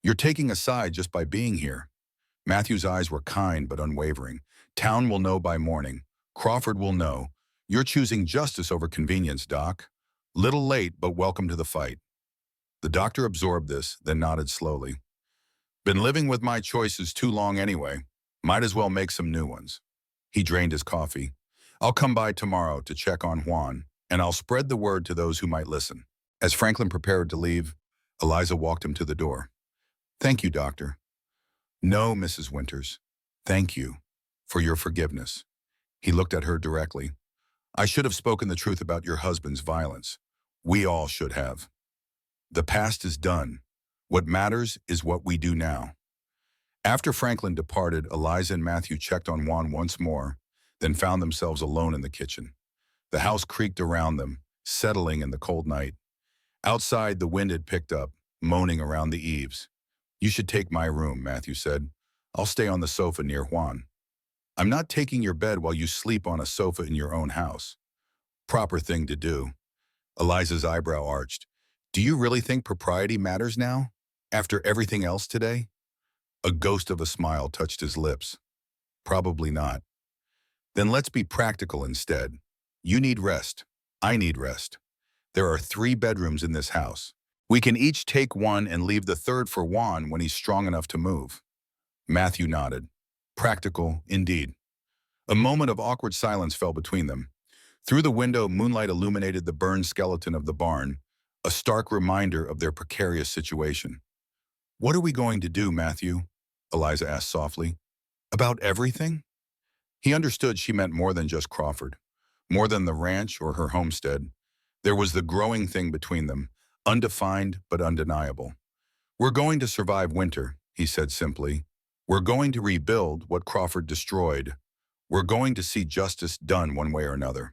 "You're taking a side just by being here." Matthew's eyes were kind but unwavering. "Town will know by morning. Crawford will know. You're choosing justice over convenience, Doc. Little late, but welcome to the fight." The doctor absorbed this, then nodded slowly. "Been living with my choices too long anyway. Might as well make some new ones." He drained his coffee. "I'll come by tomorrow to check on Juan, and I'll spread the word to those who might listen." As Franklin prepared to leave, Eliza walked him to the door. Thank you, Doctor. No, Mrs. Winters. Thank you for your forgiveness. He looked at her directly. I should have spoken the truth about your husband's violence. We all should have. The past is done. What matters is what we do now. After Franklin departed, Eliza and Matthew checked on Juan once more, then found themselves alone in the kitchen. The house creaked around them, settling in the cold night. Outside, the wind had picked up, moaning around the eaves. You should take my room, Matthew said. I'll stay on the sofa near Juan. I'm not taking your bed while you sleep on a sofa in your own house. Proper thing to do. Eliza's eyebrow arched. Do you really think propriety matters now? After everything else today? A ghost of a smile touched his lips. Probably not. Then let's be practical instead. You need rest. I need rest. There are 3 bedrooms in this house. We can each take one and leave the third for Juan when he's strong enough to move. Matthew nodded. Practical, indeed. A moment of awkward silence fell between them. Through the window, moonlight illuminated the burned skeleton of the barn, a stark reminder of their precarious situation. What are we going to do, Matthew? Eliza asked softly. About everything? He understood she meant more than just Crawford, more than the ranch or her homestead. There was the growing thing between them, undefined but undeniable. We're going to survive winter, he said simply. We're going to rebuild what Crawford destroyed. We're going to see justice done one way or another.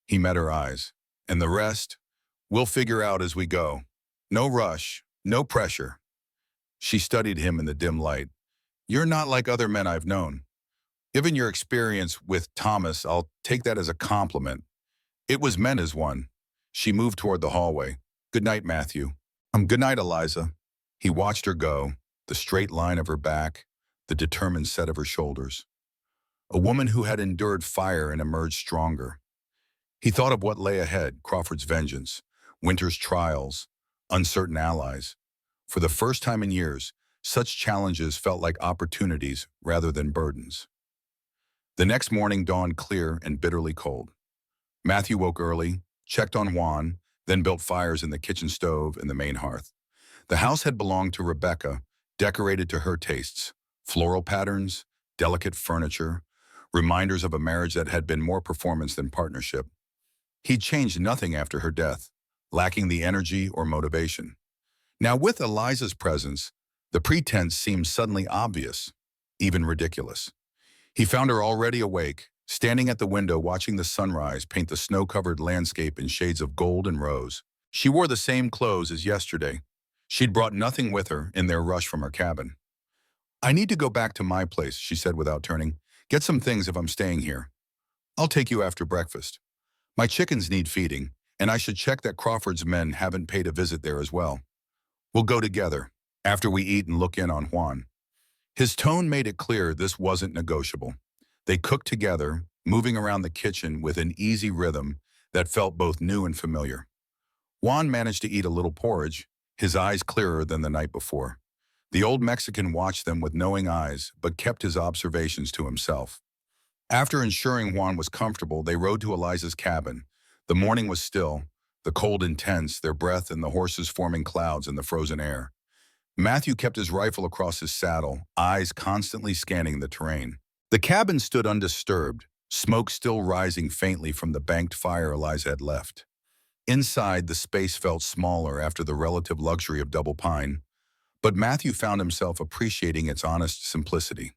He met her eyes. And the rest? We'll figure out as we go. No rush, no pressure. She studied him in the dim light. You're not like other men I've known. Given your experience with Thomas, I'll take that as a compliment. It was meant as one. She moved toward the hallway. Good night, Matthew. Good night, Eliza. He watched her go, the straight line of her back, the determined set of her shoulders. A woman who had endured fire and emerged stronger. He thought of what lay ahead, Crawford's vengeance, Winter's trials, uncertain allies. For the first time in years, such challenges felt like opportunities rather than burdens. The next morning dawned clear and bitterly cold. Matthew woke early, checked on Juan, then built fires in the kitchen stove and the main hearth. The house had belonged to Rebecca, decorated to her tastes, floral patterns, delicate furniture, reminders of a marriage that had been more performance than partnership. He'd changed nothing after her death, lacking the energy or motivation. Now with Eliza's presence, the pretense seemed suddenly obvious, even ridiculous. He found her already awake, standing at the window watching the sunrise paint the snow-covered landscape in shades of gold and rose. She wore the same clothes as yesterday. She'd brought nothing with her in their rush from her cabin. I need to go back to my place, she said without turning. Get some things if I'm staying here. I'll take you after breakfast. My chickens need feeding, and I should check that Crawford's men haven't paid a visit there as well. We'll go together, after we eat and look in on Juan. His tone made it clear this wasn't negotiable. They cooked together, moving around the kitchen with an easy rhythm that felt both new and familiar. Juan managed to eat a little porridge, his eyes clearer than the night before. The old Mexican watched them with knowing eyes, but kept his observations to himself. After ensuring Juan was comfortable, they rode to Eliza's cabin. The morning was still, the cold intense, their breath and the horses forming clouds in the frozen air. Matthew kept his rifle across his saddle, eyes constantly scanning the terrain. The cabin stood undisturbed, smoke still rising faintly from the banked fire Eliza had left. Inside, the space felt smaller after the relative luxury of double pine, but Matthew found himself appreciating its honest simplicity.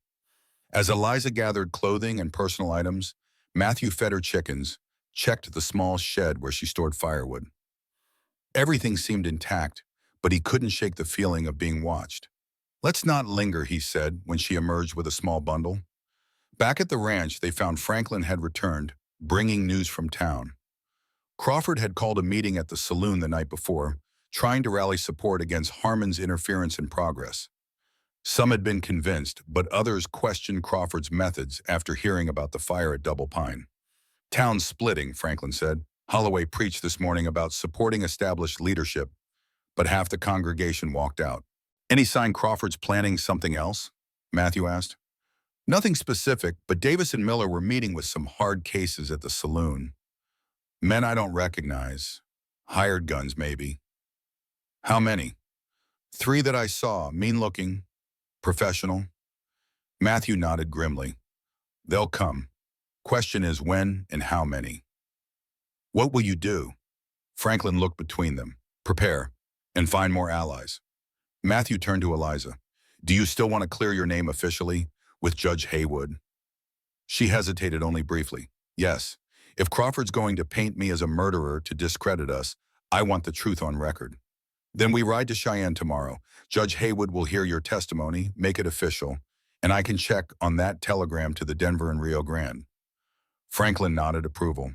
As Eliza gathered clothing and personal items, Matthew fed her chickens, checked the small shed where she stored firewood. Everything seemed intact, but he couldn't shake the feeling of being watched. Let's not linger, he said when she emerged with a small bundle. Back at the ranch, they found Franklin had returned, bringing news from town. Crawford had called a meeting at the saloon the night before, trying to rally support against Harmon's interference in progress. Some had been convinced, but others questioned Crawford's methods after hearing about the fire at Double Pine. Town's splitting, Franklin said. Holloway preached this morning about supporting established leadership, but half the congregation walked out. Any sign Crawford's planning something else? Matthew asked. Nothing specific, but Davis and Miller were meeting with some hard cases at the saloon. Men I don't recognize. Hired guns, maybe. How many? 3 that I saw, mean-looking, professional. Matthew nodded grimly. They'll come. Question is when and how many. What will you do? Franklin looked between them. Prepare and find more allies. Matthew turned to Eliza. Do you still want to clear your name officially with Judge Haywood? She hesitated only briefly. Yes. If Crawford's going to paint me as a murderer to discredit us, I want the truth on record. Then we ride to Cheyenne tomorrow. Judge Haywood will hear your testimony, make it official, and I can check on that telegram to the Denver and Rio Grande. Franklin nodded approval.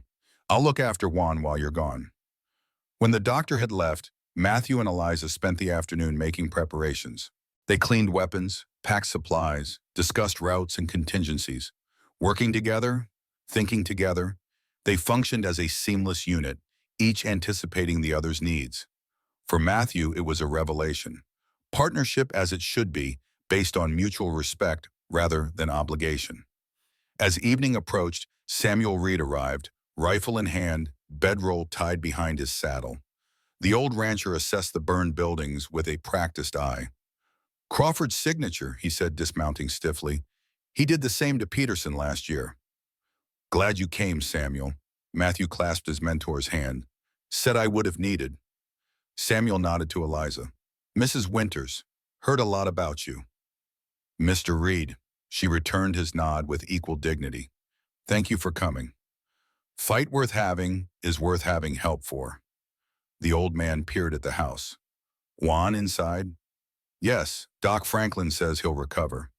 I'll look after Juan while you're gone. When the doctor had left, Matthew and Eliza spent the afternoon making preparations. They cleaned weapons, packed supplies, discussed routes and contingencies. Working together, thinking together, they functioned as a seamless unit, each anticipating the other's needs. For Matthew, it was a revelation. Partnership as it should be, based on mutual respect rather than obligation. As evening approached, Samuel Reed arrived, rifle in hand, bedroll tied behind his saddle. The old rancher assessed the burned buildings with a practiced eye. Crawford's signature, he said, dismounting stiffly. He did the same to Peterson last year. Glad you came, Samuel. Matthew clasped his mentor's hand. Said I would have needed. Samuel nodded to Eliza. Mrs. Winters, heard a lot about you. Mr. Reed, she returned his nod with equal dignity. Thank you for coming. Fight worth having is worth having help for. The old man peered at the house. Juan inside? Yes, Doc Franklin says he'll recover.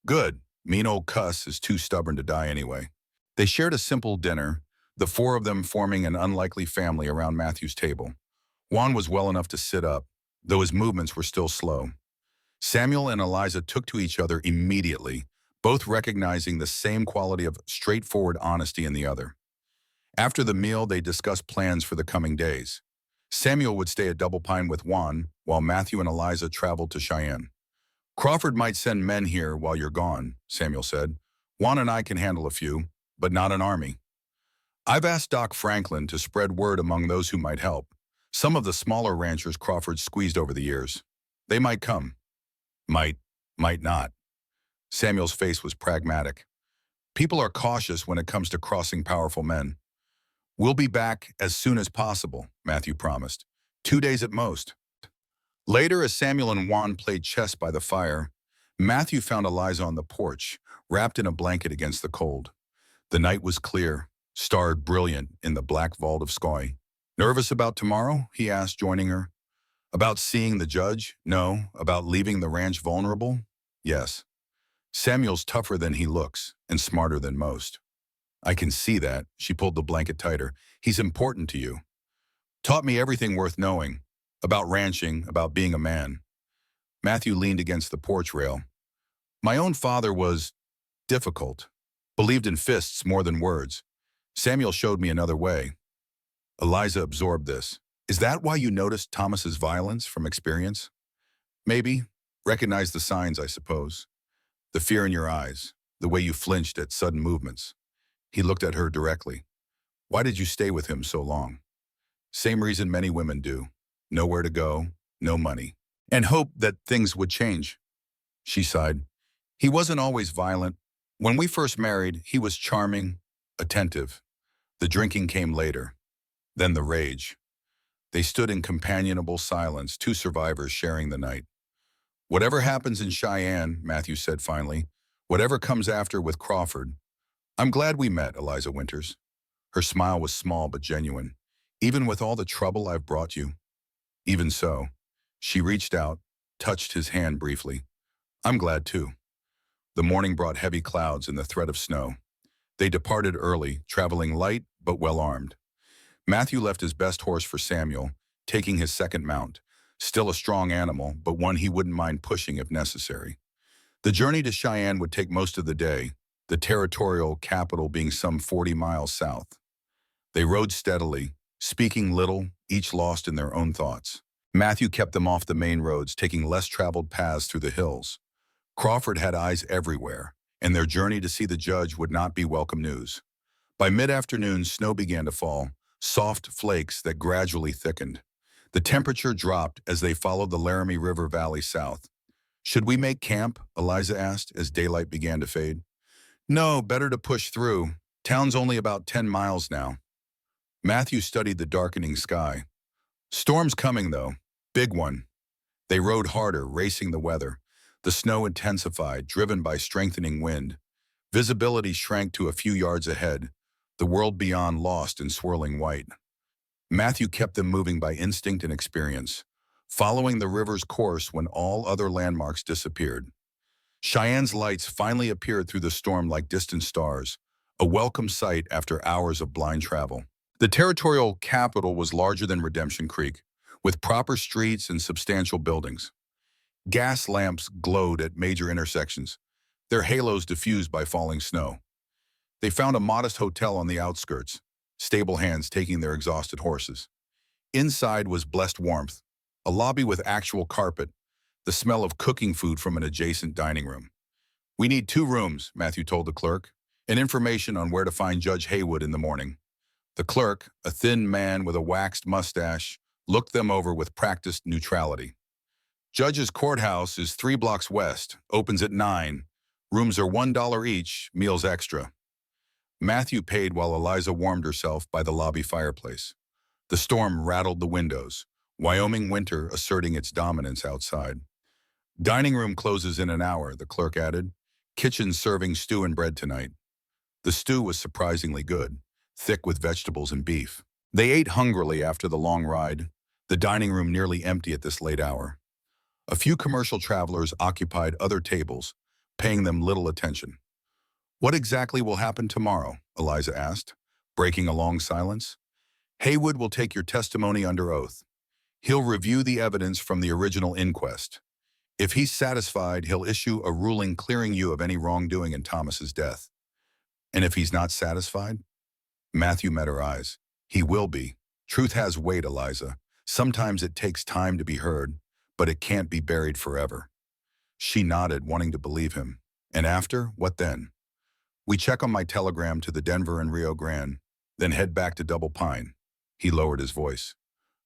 Good, mean old cuss is too stubborn to die anyway. They shared a simple dinner, the 4 of them forming an unlikely family around Matthew's table. Juan was well enough to sit up, though his movements were still slow. Samuel and Eliza took to each other immediately, both recognizing the same quality of straightforward honesty in the other. After the meal, they discussed plans for the coming days. Samuel would stay at Double Pine with Juan, while Matthew and Eliza traveled to Cheyenne. Crawford might send men here while you're gone, Samuel said. Juan and I can handle a few, but not an army. I've asked Doc Franklin to spread word among those who might help. Some of the smaller ranchers Crawford squeezed over the years. They might come. Might not. Samuel's face was pragmatic. People are cautious when it comes to crossing powerful men. We'll be back as soon as possible, Matthew promised. 2 days at most. Later, as Samuel and Juan played chess by the fire, Matthew found Eliza on the porch, wrapped in a blanket against the cold. The night was clear, starred brilliant in the black vault of sky. Nervous about tomorrow? He asked, joining her. About seeing the judge? No. About leaving the ranch vulnerable? Yes. Samuel's tougher than he looks, and smarter than most. I can see that. She pulled the blanket tighter. He's important to you. Taught me everything worth knowing. About ranching, about being a man. Matthew leaned against the porch rail. My own father was difficult. Believed in fists more than words. Samuel showed me another way. Eliza absorbed this. Is that why you noticed Thomas's violence from experience? Maybe. Recognize the signs, I suppose. The fear in your eyes, the way you flinched at sudden movements. He looked at her directly. Why did you stay with him so long? Same reason many women do. Nowhere to go, no money. And hope that things would change. She sighed. He wasn't always violent. When we first married, he was charming, attentive. The drinking came later. Then the rage. They stood in companionable silence, 2 survivors sharing the night. Whatever happens in Cheyenne, Matthew said finally, whatever comes after with Crawford, I'm glad we met, Eliza Winters. Her smile was small but genuine. Even with all the trouble I've brought you. Even so, she reached out, touched his hand briefly. I'm glad too. The morning brought heavy clouds and the threat of snow. They departed early, traveling light but well armed. Matthew left his best horse for Samuel, taking his second mount. Still a strong animal, but one he wouldn't mind pushing if necessary. The journey to Cheyenne would take most of the day, the territorial capital being some 40 miles south. They rode steadily, speaking little, each lost in their own thoughts. Matthew kept them off the main roads, taking less traveled paths through the hills. Crawford had eyes everywhere, and their journey to see the judge would not be welcome news. By mid-afternoon, snow began to fall, soft flakes that gradually thickened. The temperature dropped as they followed the Laramie River Valley south. "Should we make camp?" Eliza asked as daylight began to fade. "No, better to push through. Town's only about 10 miles now." Matthew studied the darkening sky. "Storm's coming, though. Big one." They rode harder, racing the weather. The snow intensified, driven by strengthening wind. Visibility shrank to a few yards ahead, the world beyond lost in swirling white. Matthew kept them moving by instinct and experience, following the river's course when all other landmarks disappeared. Cheyenne's lights finally appeared through the storm like distant stars, a welcome sight after hours of blind travel. The territorial capital was larger than Redemption Creek, with proper streets and substantial buildings. Gas lamps glowed at major intersections, their halos diffused by falling snow. They found a modest hotel on the outskirts, stable hands taking their exhausted horses. Inside was blessed warmth, a lobby with actual carpet, the smell of cooking food from an adjacent dining room. "We need 2 rooms," Matthew told the clerk, "and information on where to find Judge Haywood in the morning." The clerk, a thin man with a waxed mustache, looked them over with practiced neutrality. "Judge's courthouse is 3 blocks west, opens at 9. Rooms are $1 each, meals extra." Matthew paid while Eliza warmed herself by the lobby fireplace. The storm rattled the windows, Wyoming winter asserting its dominance outside. "Dining room closes in an hour," the clerk added. "Kitchen serving stew and bread tonight." The stew was surprisingly good, thick with vegetables and beef. They ate hungrily after the long ride, the dining room nearly empty at this late hour. A few commercial travelers occupied other tables, paying them little attention. "What exactly will happen tomorrow?" Eliza asked, breaking a long silence. "Haywood will take your testimony under oath. He'll review the evidence from the original inquest. If he's satisfied, he'll issue a ruling clearing you of any wrongdoing in Thomas's death. And if he's not satisfied?" Matthew met her eyes. "He will be. Truth has weight, Eliza. Sometimes it takes time to be heard, but it can't be buried forever." She nodded, wanting to believe him. "And after, what then?" "We check on my telegram to the Denver and Rio Grande, then head back to Double Pine." He lowered his voice.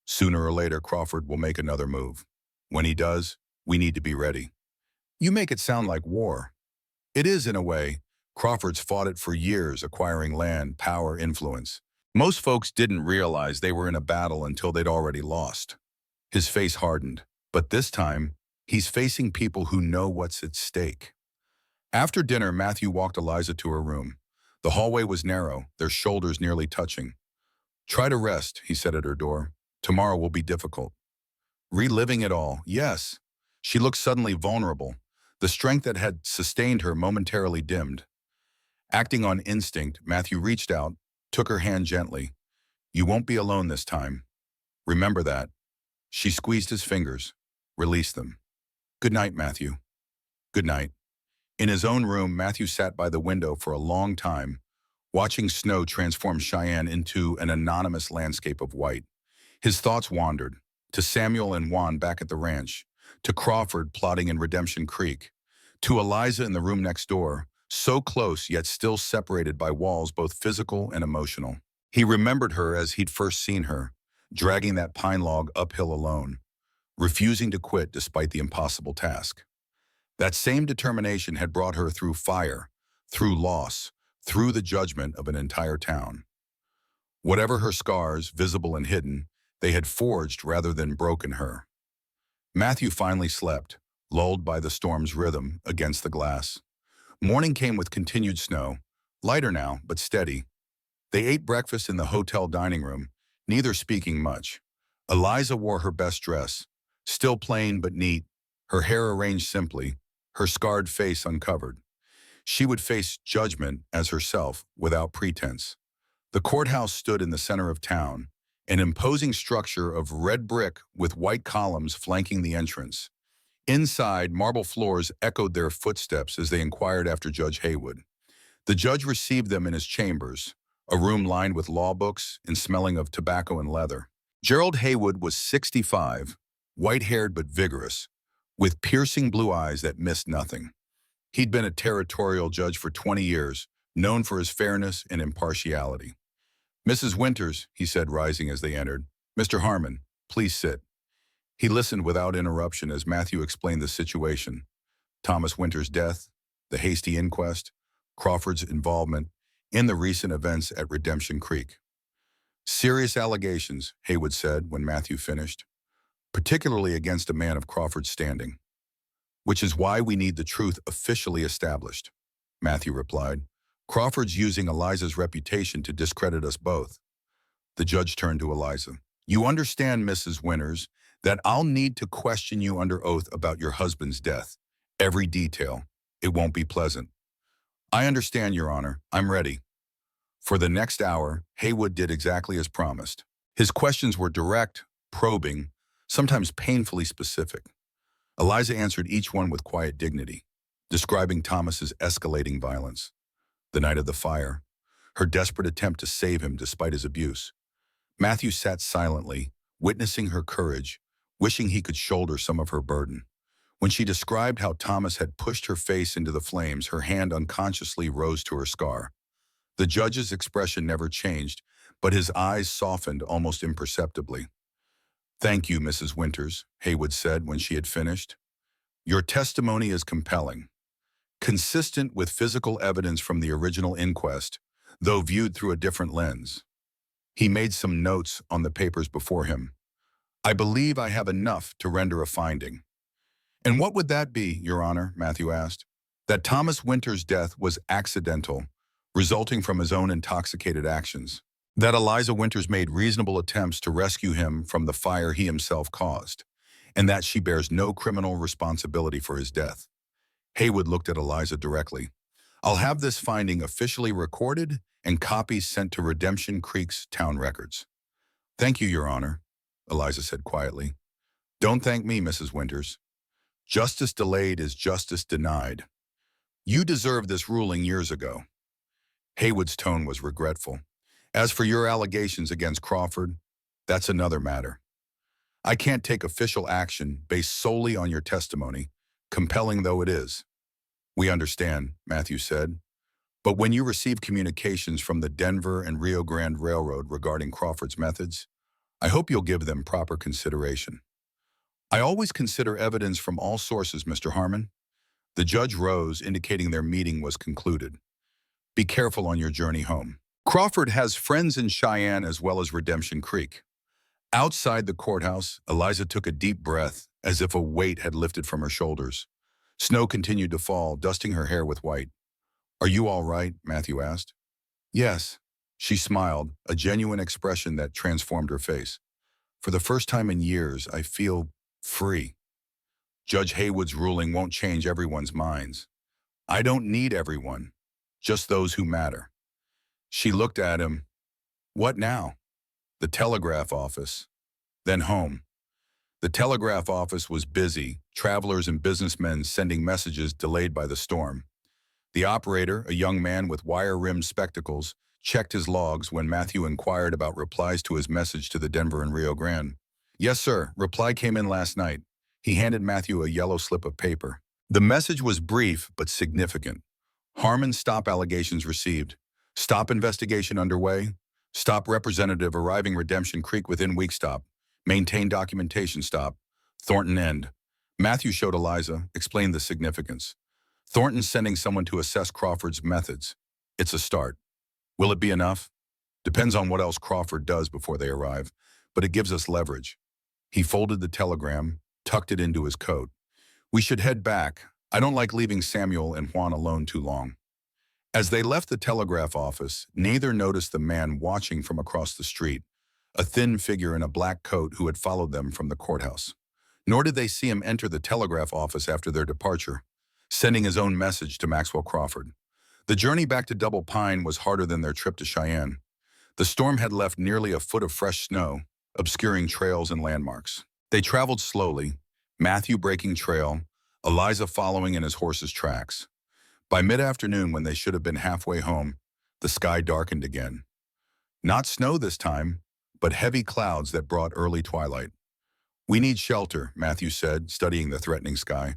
"Sooner or later, Crawford will make another move. When he does, we need to be ready." "You make it sound like war." "It is in a way. Crawford's fought it for years, acquiring land, power, influence. Most folks didn't realize they were in a battle until they'd already lost." His face hardened. "But this time, he's facing people who know what's at stake." After dinner, Matthew walked Eliza to her room. The hallway was narrow, their shoulders nearly touching. "Try to rest," he said at her door. "Tomorrow will be difficult." Reliving it all, yes. She looked suddenly vulnerable. The strength that had sustained her momentarily dimmed. Acting on instinct, Matthew reached out, took her hand gently. "You won't be alone this time. Remember that." She squeezed his fingers, released them. "Good night, Matthew." "Good night." In his own room, Matthew sat by the window for a long time, watching snow transform Cheyenne into an anonymous landscape of white. His thoughts wandered, to Samuel and Juan back at the ranch, to Crawford plotting in Redemption Creek, to Eliza in the room next door, so close yet still separated by walls both physical and emotional. He remembered her as he'd first seen her, dragging that pine log uphill alone, refusing to quit despite the impossible task. That same determination had brought her through fire, through loss, through the judgment of an entire town. Whatever her scars, visible and hidden, they had forged rather than broken her. Matthew finally slept, lulled by the storm's rhythm against the glass. Morning came with continued snow, lighter now, but steady. They ate breakfast in the hotel dining room, neither speaking much. Eliza wore her best dress, still plain but neat, her hair arranged simply, her scarred face uncovered. She would face judgment as herself, without pretense. The courthouse stood in the center of town, an imposing structure of red brick with white columns flanking the entrance. Inside, marble floors echoed their footsteps as they inquired after Judge Haywood. The judge received them in his chambers, a room lined with law books and smelling of tobacco and leather. Gerald Haywood was 65, white-haired but vigorous, with piercing blue eyes that missed nothing. He'd been a territorial judge for 20 years, known for his fairness and impartiality. "Mrs. Winters," he said, rising as they entered. "Mr. Harmon." Please sit. He listened without interruption as Matthew explained the situation. Thomas Winter's death, the hasty inquest, Crawford's involvement in the recent events at Redemption Creek. Serious allegations, Haywood said when Matthew finished, particularly against a man of Crawford's standing. Which is why we need the truth officially established, Matthew replied. Crawford's using Eliza's reputation to discredit us both. The judge turned to Eliza. You understand, Mrs. Winters, that I'll need to question you under oath about your husband's death. Every detail. It won't be pleasant. I understand, Your Honor. I'm ready. For the next hour, Haywood did exactly as promised. His questions were direct, probing, sometimes painfully specific. Eliza answered each one with quiet dignity, describing Thomas's escalating violence, the night of the fire, her desperate attempt to save him despite his abuse. Matthew sat silently, witnessing her courage, wishing he could shoulder some of her burden. When she described how Thomas had pushed her face into the flames, her hand unconsciously rose to her scar. The judge's expression never changed, but his eyes softened almost imperceptibly. Thank you, Mrs. Winters, Haywood said when she had finished. Your testimony is compelling, consistent with physical evidence from the original inquest, though viewed through a different lens. He made some notes on the papers before him. I believe I have enough to render a finding. And what would that be, Your Honor? Matthew asked. That Thomas Winters' death was accidental, resulting from his own intoxicated actions. That Eliza Winters made reasonable attempts to rescue him from the fire he himself caused, and that she bears no criminal responsibility for his death. Haywood looked at Eliza directly. I'll have this finding officially recorded and copies sent to Redemption Creek's town records. Thank you, Your Honor, Eliza said quietly. Don't thank me, Mrs. Winters. Justice delayed is justice denied. You deserved this ruling years ago. Haywood's tone was regretful. As for your allegations against Crawford, that's another matter. I can't take official action based solely on your testimony, compelling though it is. We understand, Matthew said. But when you receive communications from the Denver and Rio Grande Railroad regarding Crawford's methods, I hope you'll give them proper consideration. I always consider evidence from all sources, Mr. Harmon. The judge rose, indicating their meeting was concluded. Be careful on your journey home. Crawford has friends in Cheyenne as well as Redemption Creek. Outside the courthouse, Eliza took a deep breath, as if a weight had lifted from her shoulders. Snow continued to fall, dusting her hair with white. Are you all right? Matthew asked. Yes. She smiled, a genuine expression that transformed her face. For the first time in years, I feel free. Judge Haywood's ruling won't change everyone's minds. I don't need everyone, just those who matter. She looked at him. What now? The telegraph office. Then home. The telegraph office was busy, travelers and businessmen sending messages delayed by the storm. The operator, a young man with wire-rimmed spectacles, checked his logs when Matthew inquired about replies to his message to the Denver and Rio Grande. Yes, sir. Reply came in last night. He handed Matthew a yellow slip of paper. The message was brief but significant. Harmon stop allegations received. Stop investigation underway. Stop representative arriving Redemption Creek within week stop. Maintain documentation stop. Thornton end. Matthew showed Eliza, explained the significance. Thornton's sending someone to assess Crawford's methods. It's a start. Will it be enough? Depends on what else Crawford does before they arrive, but it gives us leverage. He folded the telegram, tucked it into his coat. We should head back. I don't like leaving Samuel and Juan alone too long. As they left the telegraph office, neither noticed the man watching from across the street, a thin figure in a black coat who had followed them from the courthouse. Nor did they see him enter the telegraph office after their departure, sending his own message to Maxwell Crawford. The journey back to Double Pine was harder than their trip to Cheyenne. The storm had left nearly a foot of fresh snow, obscuring trails and landmarks. They traveled slowly, Matthew breaking trail, Eliza following in his horse's tracks. By mid-afternoon, when they should have been halfway home, the sky darkened again. Not snow this time, but heavy clouds that brought early twilight. We need shelter, Matthew said, studying the threatening sky.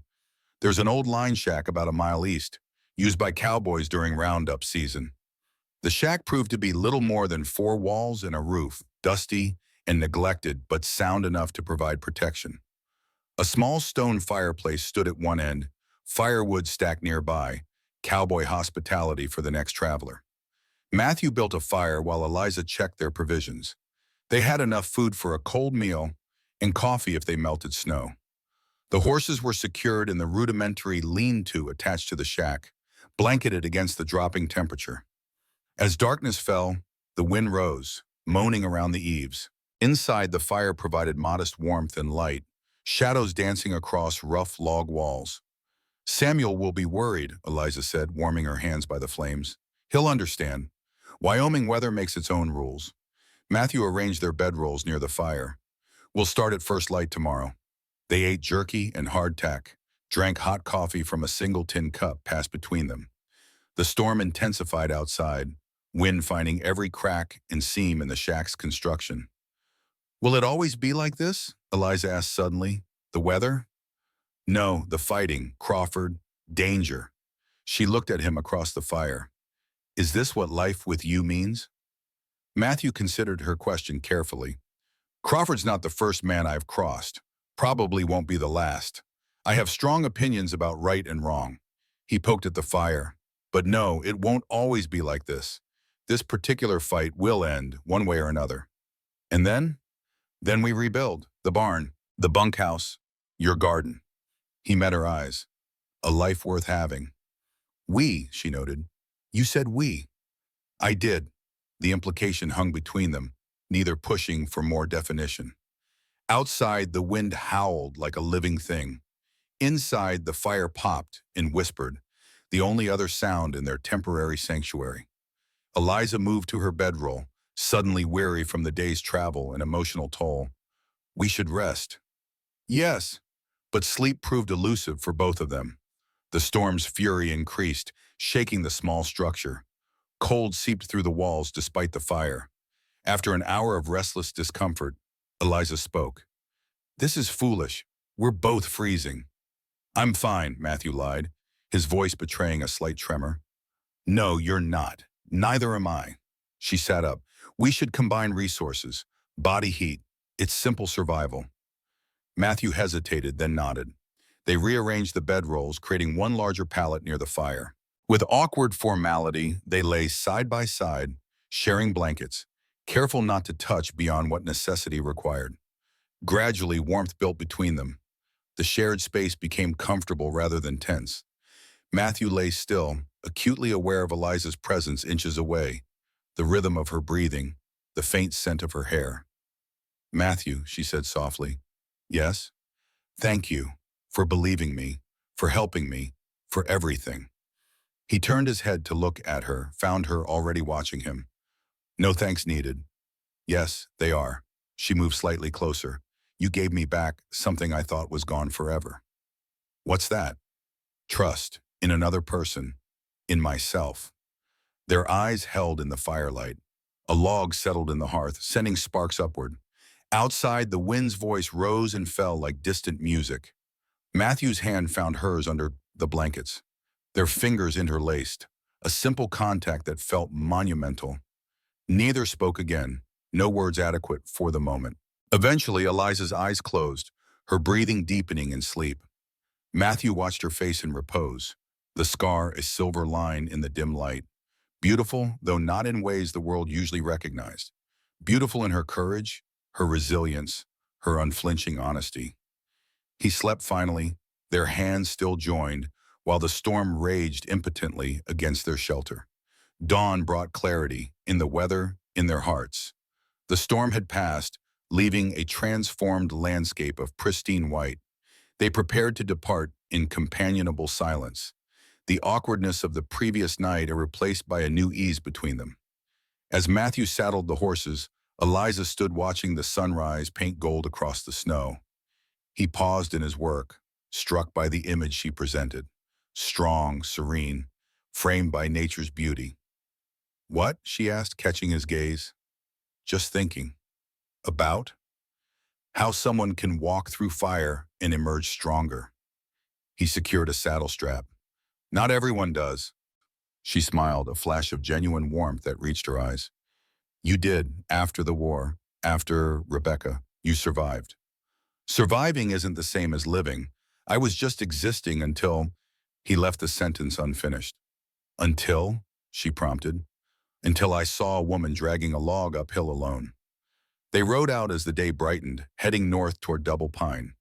There's an old line shack about a mile east, used by cowboys during roundup season. The shack proved to be little more than 4 walls and a roof, dusty, and neglected but sound enough to provide protection. A small stone fireplace stood at one end, firewood stacked nearby, cowboy hospitality for the next traveler. Matthew built a fire while Eliza checked their provisions. They had enough food for a cold meal and coffee if they melted snow. The horses were secured in the rudimentary lean-to attached to the shack, blanketed against the dropping temperature. As darkness fell, the wind rose, moaning around the eaves. Inside, the fire provided modest warmth and light, shadows dancing across rough log walls. "Samuel will be worried," Eliza said, warming her hands by the flames. "He'll understand. Wyoming weather makes its own rules." Matthew arranged their bedrolls near the fire. "We'll start at first light tomorrow." They ate jerky and hardtack, drank hot coffee from a single tin cup passed between them. The storm intensified outside, wind finding every crack and seam in the shack's construction. "Will it always be like this?" Eliza asked suddenly. "The weather?" "No, the fighting, Crawford, danger." She looked at him across the fire. "Is this what life with you means?" Matthew considered her question carefully. "Crawford's not the first man I've crossed. Probably won't be the last. I have strong opinions about right and wrong." He poked at the fire. "But no, it won't always be like this. This particular fight will end, one way or another." "And then?" "Then we rebuild. The barn, the bunkhouse, your garden." He met her eyes. "A life worth having." "We," she noted. "You said we." "I did." The implication hung between them, neither pushing for more definition. Outside, the wind howled like a living thing. Inside, the fire popped and whispered, the only other sound in their temporary sanctuary. Eliza moved to her bedroll, suddenly weary from the day's travel and emotional toll. "We should rest." "Yes," but sleep proved elusive for both of them. The storm's fury increased, shaking the small structure. Cold seeped through the walls despite the fire. After an hour of restless discomfort, Eliza spoke. "This is foolish. We're both freezing." "I'm fine," Matthew lied, his voice betraying a slight tremor. "No, you're not. Neither am I." She sat up. "We should combine resources. Body heat. It's simple survival." Matthew hesitated, then nodded. They rearranged the bedrolls, creating one larger pallet near the fire. With awkward formality, they lay side by side, sharing blankets, careful not to touch beyond what necessity required. Gradually, warmth built between them. The shared space became comfortable rather than tense. Matthew lay still, acutely aware of Eliza's presence inches away, the rhythm of her breathing, the faint scent of her hair. "Matthew," she said softly. "Yes?" "Thank you for believing me, for helping me, for everything." He turned his head to look at her, found her already watching him. "No thanks needed." "Yes, they are." She moved slightly closer. "You gave me back something I thought was gone forever." "What's that?" "Trust in another person, in myself." Their eyes held in the firelight. A log settled in the hearth, sending sparks upward. Outside, the wind's voice rose and fell like distant music. Matthew's hand found hers under the blankets, their fingers interlaced, a simple contact that felt monumental. Neither spoke again, no words adequate for the moment. Eventually, Eliza's eyes closed, her breathing deepening in sleep. Matthew watched her face in repose, the scar a silver line in the dim light. Beautiful, though not in ways the world usually recognized. Beautiful in her courage, her resilience, her unflinching honesty. He slept finally, their hands still joined, while the storm raged impotently against their shelter. Dawn brought clarity, in the weather, in their hearts. The storm had passed, leaving a transformed landscape of pristine white. They prepared to depart in companionable silence, the awkwardness of the previous night replaced by a new ease between them. As Matthew saddled the horses, Eliza stood watching the sunrise paint gold across the snow. He paused in his work, struck by the image she presented, strong, serene, framed by nature's beauty. "What?" she asked, catching his gaze. "Just thinking." "About?" "How someone can walk through fire and emerge stronger." He secured a saddle strap. "Not everyone does." She smiled, a flash of genuine warmth that reached her eyes. "You did, after the war. After, Rebecca, you survived. Surviving isn't the same as living. I was just existing until he left the sentence unfinished. Until, she prompted, until I saw a woman dragging a log uphill alone. They rode out as the day brightened, heading north toward Double Pine.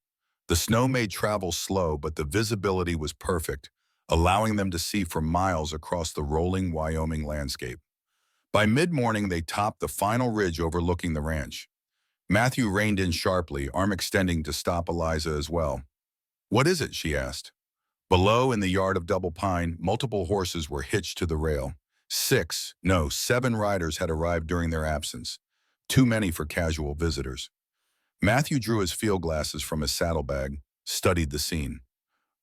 The snow made travel slow, but the visibility was perfect, allowing them to see for miles across the rolling Wyoming landscape. By mid-morning, they topped the final ridge overlooking the ranch. Matthew reined in sharply, arm extending to stop Eliza as well. "What is it?" she asked. Below, in the yard of Double Pine, multiple horses were hitched to the rail. 7 riders had arrived during their absence, too many for casual visitors. Matthew drew his field glasses from his saddlebag, studied the scene.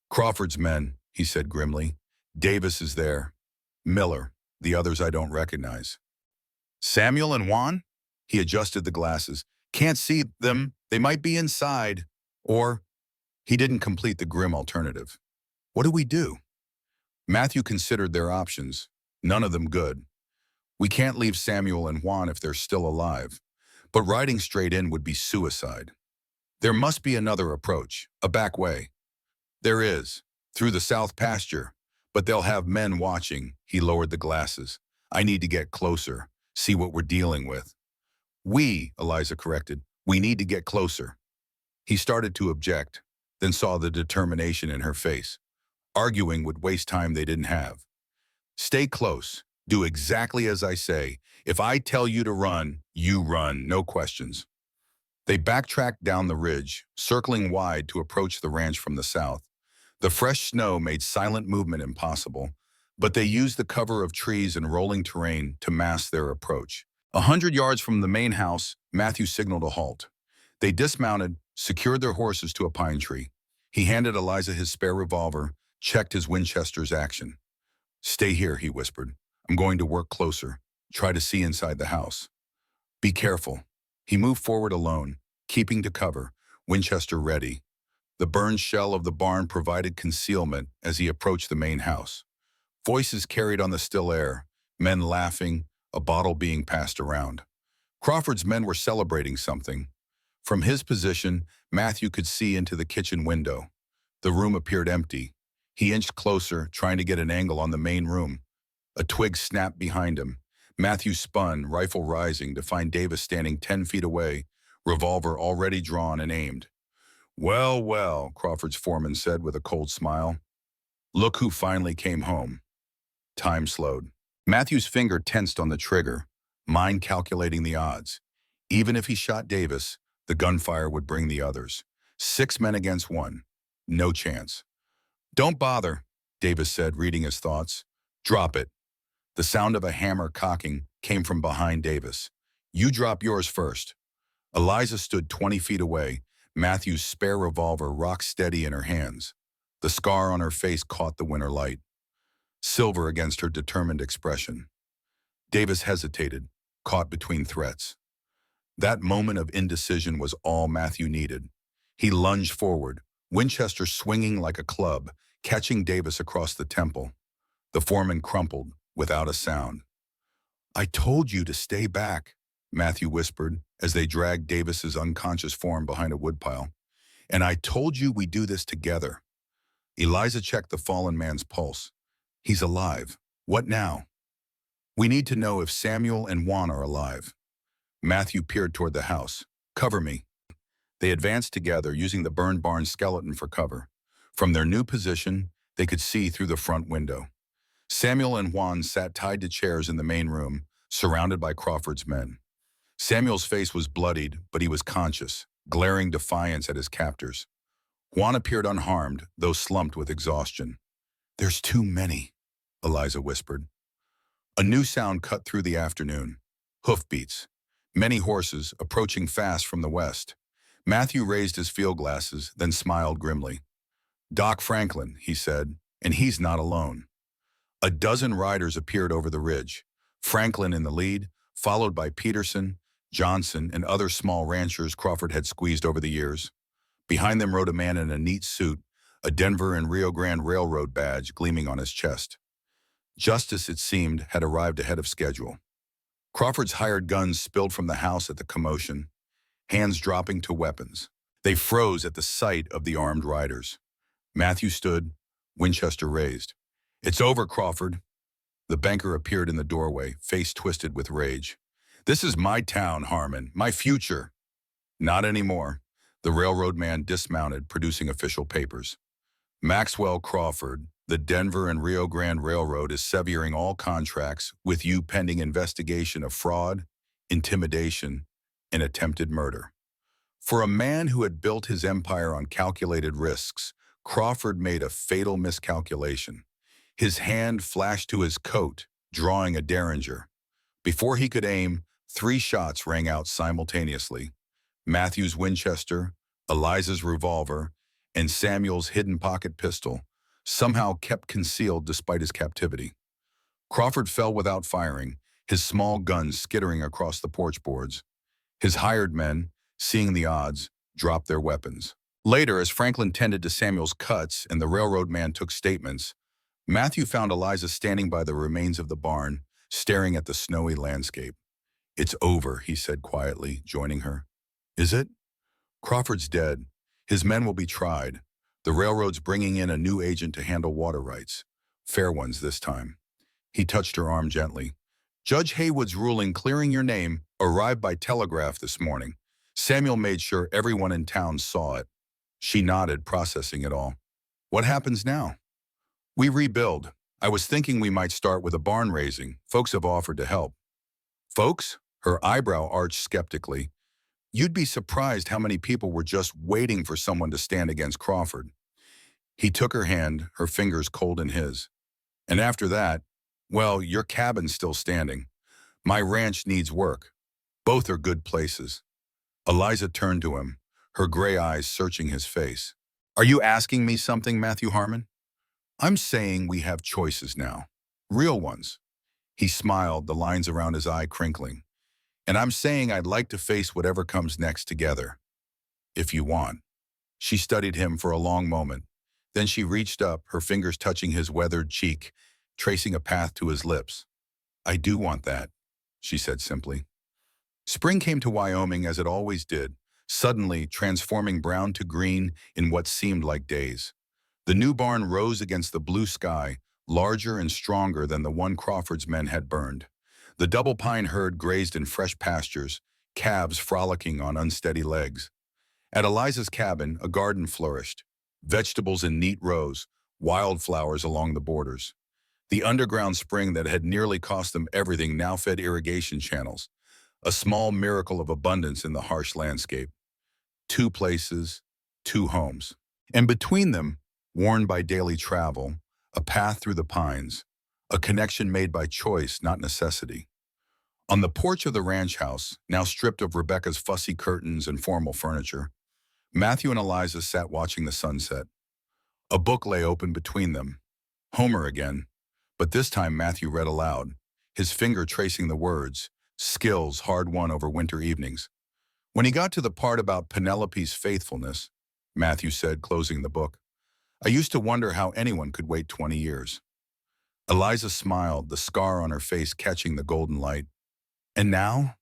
"Crawford's men," he said grimly. "Davis is there. Miller, the others I don't recognize." "Samuel and Juan?" He adjusted the glasses. "Can't see them. They might be inside." Or, he didn't complete the grim alternative. "What do we do?" Matthew considered their options. None of them good. "We can't leave Samuel and Juan if they're still alive. But riding straight in would be suicide. There must be another approach, a back way." "There is, through the south pasture. But they'll have men watching." He lowered the glasses. "I need to get closer, see what we're dealing with." Eliza corrected. "We need to get closer." He started to object, then saw the determination in her face. Arguing would waste time they didn't have. "Stay close. Do exactly as I say. If I tell you to run, you run, no questions." They backtracked down the ridge, circling wide to approach the ranch from the south. The fresh snow made silent movement impossible, but they used the cover of trees and rolling terrain to mask their approach. 100 yards from the main house, Matthew signaled a halt. They dismounted, secured their horses to a pine tree. He handed Eliza his spare revolver, checked his Winchester's action. "Stay here," he whispered. "I'm going to work closer. Try to see inside the house. Be careful." He moved forward alone, keeping to cover, Winchester ready. The burned shell of the barn provided concealment as he approached the main house. Voices carried on the still air, men laughing, a bottle being passed around. Crawford's men were celebrating something. From his position, Matthew could see into the kitchen window. The room appeared empty. He inched closer, trying to get an angle on the main room. A twig snapped behind him. Matthew spun, rifle rising, to find Davis standing 10 feet away, revolver already drawn and aimed. "Well, well," Crawford's foreman said with a cold smile. "Look who finally came home." Time slowed. Matthew's finger tensed on the trigger, mind calculating the odds. Even if he shot Davis, the gunfire would bring the others. 6 men against 1. No chance. "Don't bother," Davis said, reading his thoughts. "Drop it." The sound of a hammer cocking came from behind Davis. "You drop yours first." Eliza stood 20 feet away, Matthew's spare revolver rock steady in her hands. The scar on her face caught the winter light, silver against her determined expression. Davis hesitated, caught between threats. That moment of indecision was all Matthew needed. He lunged forward, Winchester swinging like a club, catching Davis across the temple. The foreman crumpled, without a sound. "I told you to stay back," Matthew whispered as they dragged Davis's unconscious form behind a woodpile. "And I told you we'd do this together." Eliza checked the fallen man's pulse. "He's alive. What now?" "We need to know if Samuel and Juan are alive." Matthew peered toward the house. "Cover me." They advanced together, using the burned barn skeleton for cover. From their new position, they could see through the front window. Samuel and Juan sat tied to chairs in the main room, surrounded by Crawford's men. Samuel's face was bloodied, but he was conscious, glaring defiance at his captors. Juan appeared unharmed, though slumped with exhaustion. "There's too many," Eliza whispered. A new sound cut through the afternoon. Hoofbeats. Many horses, approaching fast from the west. Matthew raised his field glasses, then smiled grimly. "Doc Franklin," he said, "and he's not alone." A dozen riders appeared over the ridge, Franklin in the lead, followed by Peterson, Johnson, and other small ranchers Crawford had squeezed over the years. Behind them rode a man in a neat suit, a Denver and Rio Grande Railroad badge gleaming on his chest. Justice, it seemed, had arrived ahead of schedule. Crawford's hired guns spilled from the house at the commotion, hands dropping to weapons. They froze at the sight of the armed riders. Matthew stood, Winchester raised. "It's over, Crawford." The banker appeared in the doorway, face twisted with rage. "This is my town, Harmon, my future." "Not anymore." The railroad man dismounted, producing official papers. "Maxwell Crawford, the Denver and Rio Grande Railroad is severing all contracts with you pending investigation of fraud, intimidation, and attempted murder." For a man who had built his empire on calculated risks, Crawford made a fatal miscalculation. His hand flashed to his coat, drawing a derringer. Before he could aim, 3 shots rang out simultaneously. Matthew's Winchester, Eliza's revolver, and Samuel's hidden pocket pistol, somehow kept concealed despite his captivity. Crawford fell without firing, his small gun skittering across the porch boards. His hired men, seeing the odds, dropped their weapons. Later, as Franklin tended to Samuel's cuts and the railroad man took statements, Matthew found Eliza standing by the remains of the barn, staring at the snowy landscape. "It's over," he said quietly, joining her. "Is it?" "Crawford's dead. His men will be tried. The railroad's bringing in a new agent to handle water rights. Fair ones this time." He touched her arm gently. "Judge Haywood's ruling clearing your name arrived by telegraph this morning. Samuel made sure everyone in town saw it." She nodded, processing it all. "What happens now?" "We rebuild. I was thinking we might start with a barn raising. Folks have offered to help." "Folks?" Her eyebrow arched skeptically. "You'd be surprised how many people were just waiting for someone to stand against Crawford." He took her hand, her fingers cold in his. "And after that, well, your cabin's still standing. My ranch needs work. Both are good places." Eliza turned to him, her gray eyes searching his face. "Are you asking me something, Matthew Harmon?" "I'm saying we have choices now. Real ones." He smiled, the lines around his eye crinkling. "And I'm saying I'd like to face whatever comes next together. If you want." She studied him for a long moment. Then she reached up, her fingers touching his weathered cheek, tracing a path to his lips. "I do want that," she said simply. Spring came to Wyoming as it always did, suddenly transforming brown to green in what seemed like days. The new barn rose against the blue sky, larger and stronger than the one Crawford's men had burned. The double pine herd grazed in fresh pastures, calves frolicking on unsteady legs. At Eliza's cabin, a garden flourished, vegetables in neat rows, wildflowers along the borders. The underground spring that had nearly cost them everything now fed irrigation channels, a small miracle of abundance in the harsh landscape. 2 places, 2 homes. And between them, worn by daily travel, a path through the pines, a connection made by choice, not necessity. On the porch of the ranch house, now stripped of Rebecca's fussy curtains and formal furniture, Matthew and Eliza sat watching the sunset. A book lay open between them. Homer again, but this time Matthew read aloud, his finger tracing the words, skills hard-won over winter evenings. When he got to the part about Penelope's faithfulness, Matthew said, closing the book, "I used to wonder how anyone could wait 20 years. Eliza smiled, the scar on her face catching the golden light. "And now?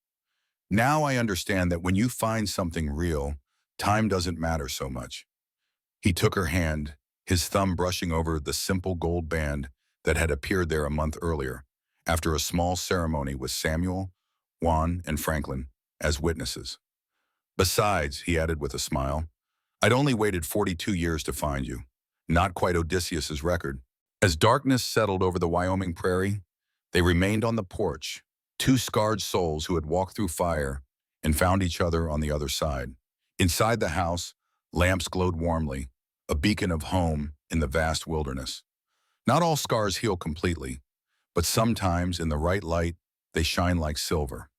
Now I understand that when you find something real, time doesn't matter so much." He took her hand, his thumb brushing over the simple gold band that had appeared there a month earlier, after a small ceremony with Samuel, Juan, and Franklin as witnesses. "Besides," he added with a smile, "I'd only waited 42 years to find you. Not quite Odysseus's record." As darkness settled over the Wyoming prairie, they remained on the porch, 2 scarred souls who had walked through fire and found each other on the other side. Inside the house, lamps glowed warmly, a beacon of home in the vast wilderness. Not all scars heal completely, but sometimes in the right light, they shine like silver.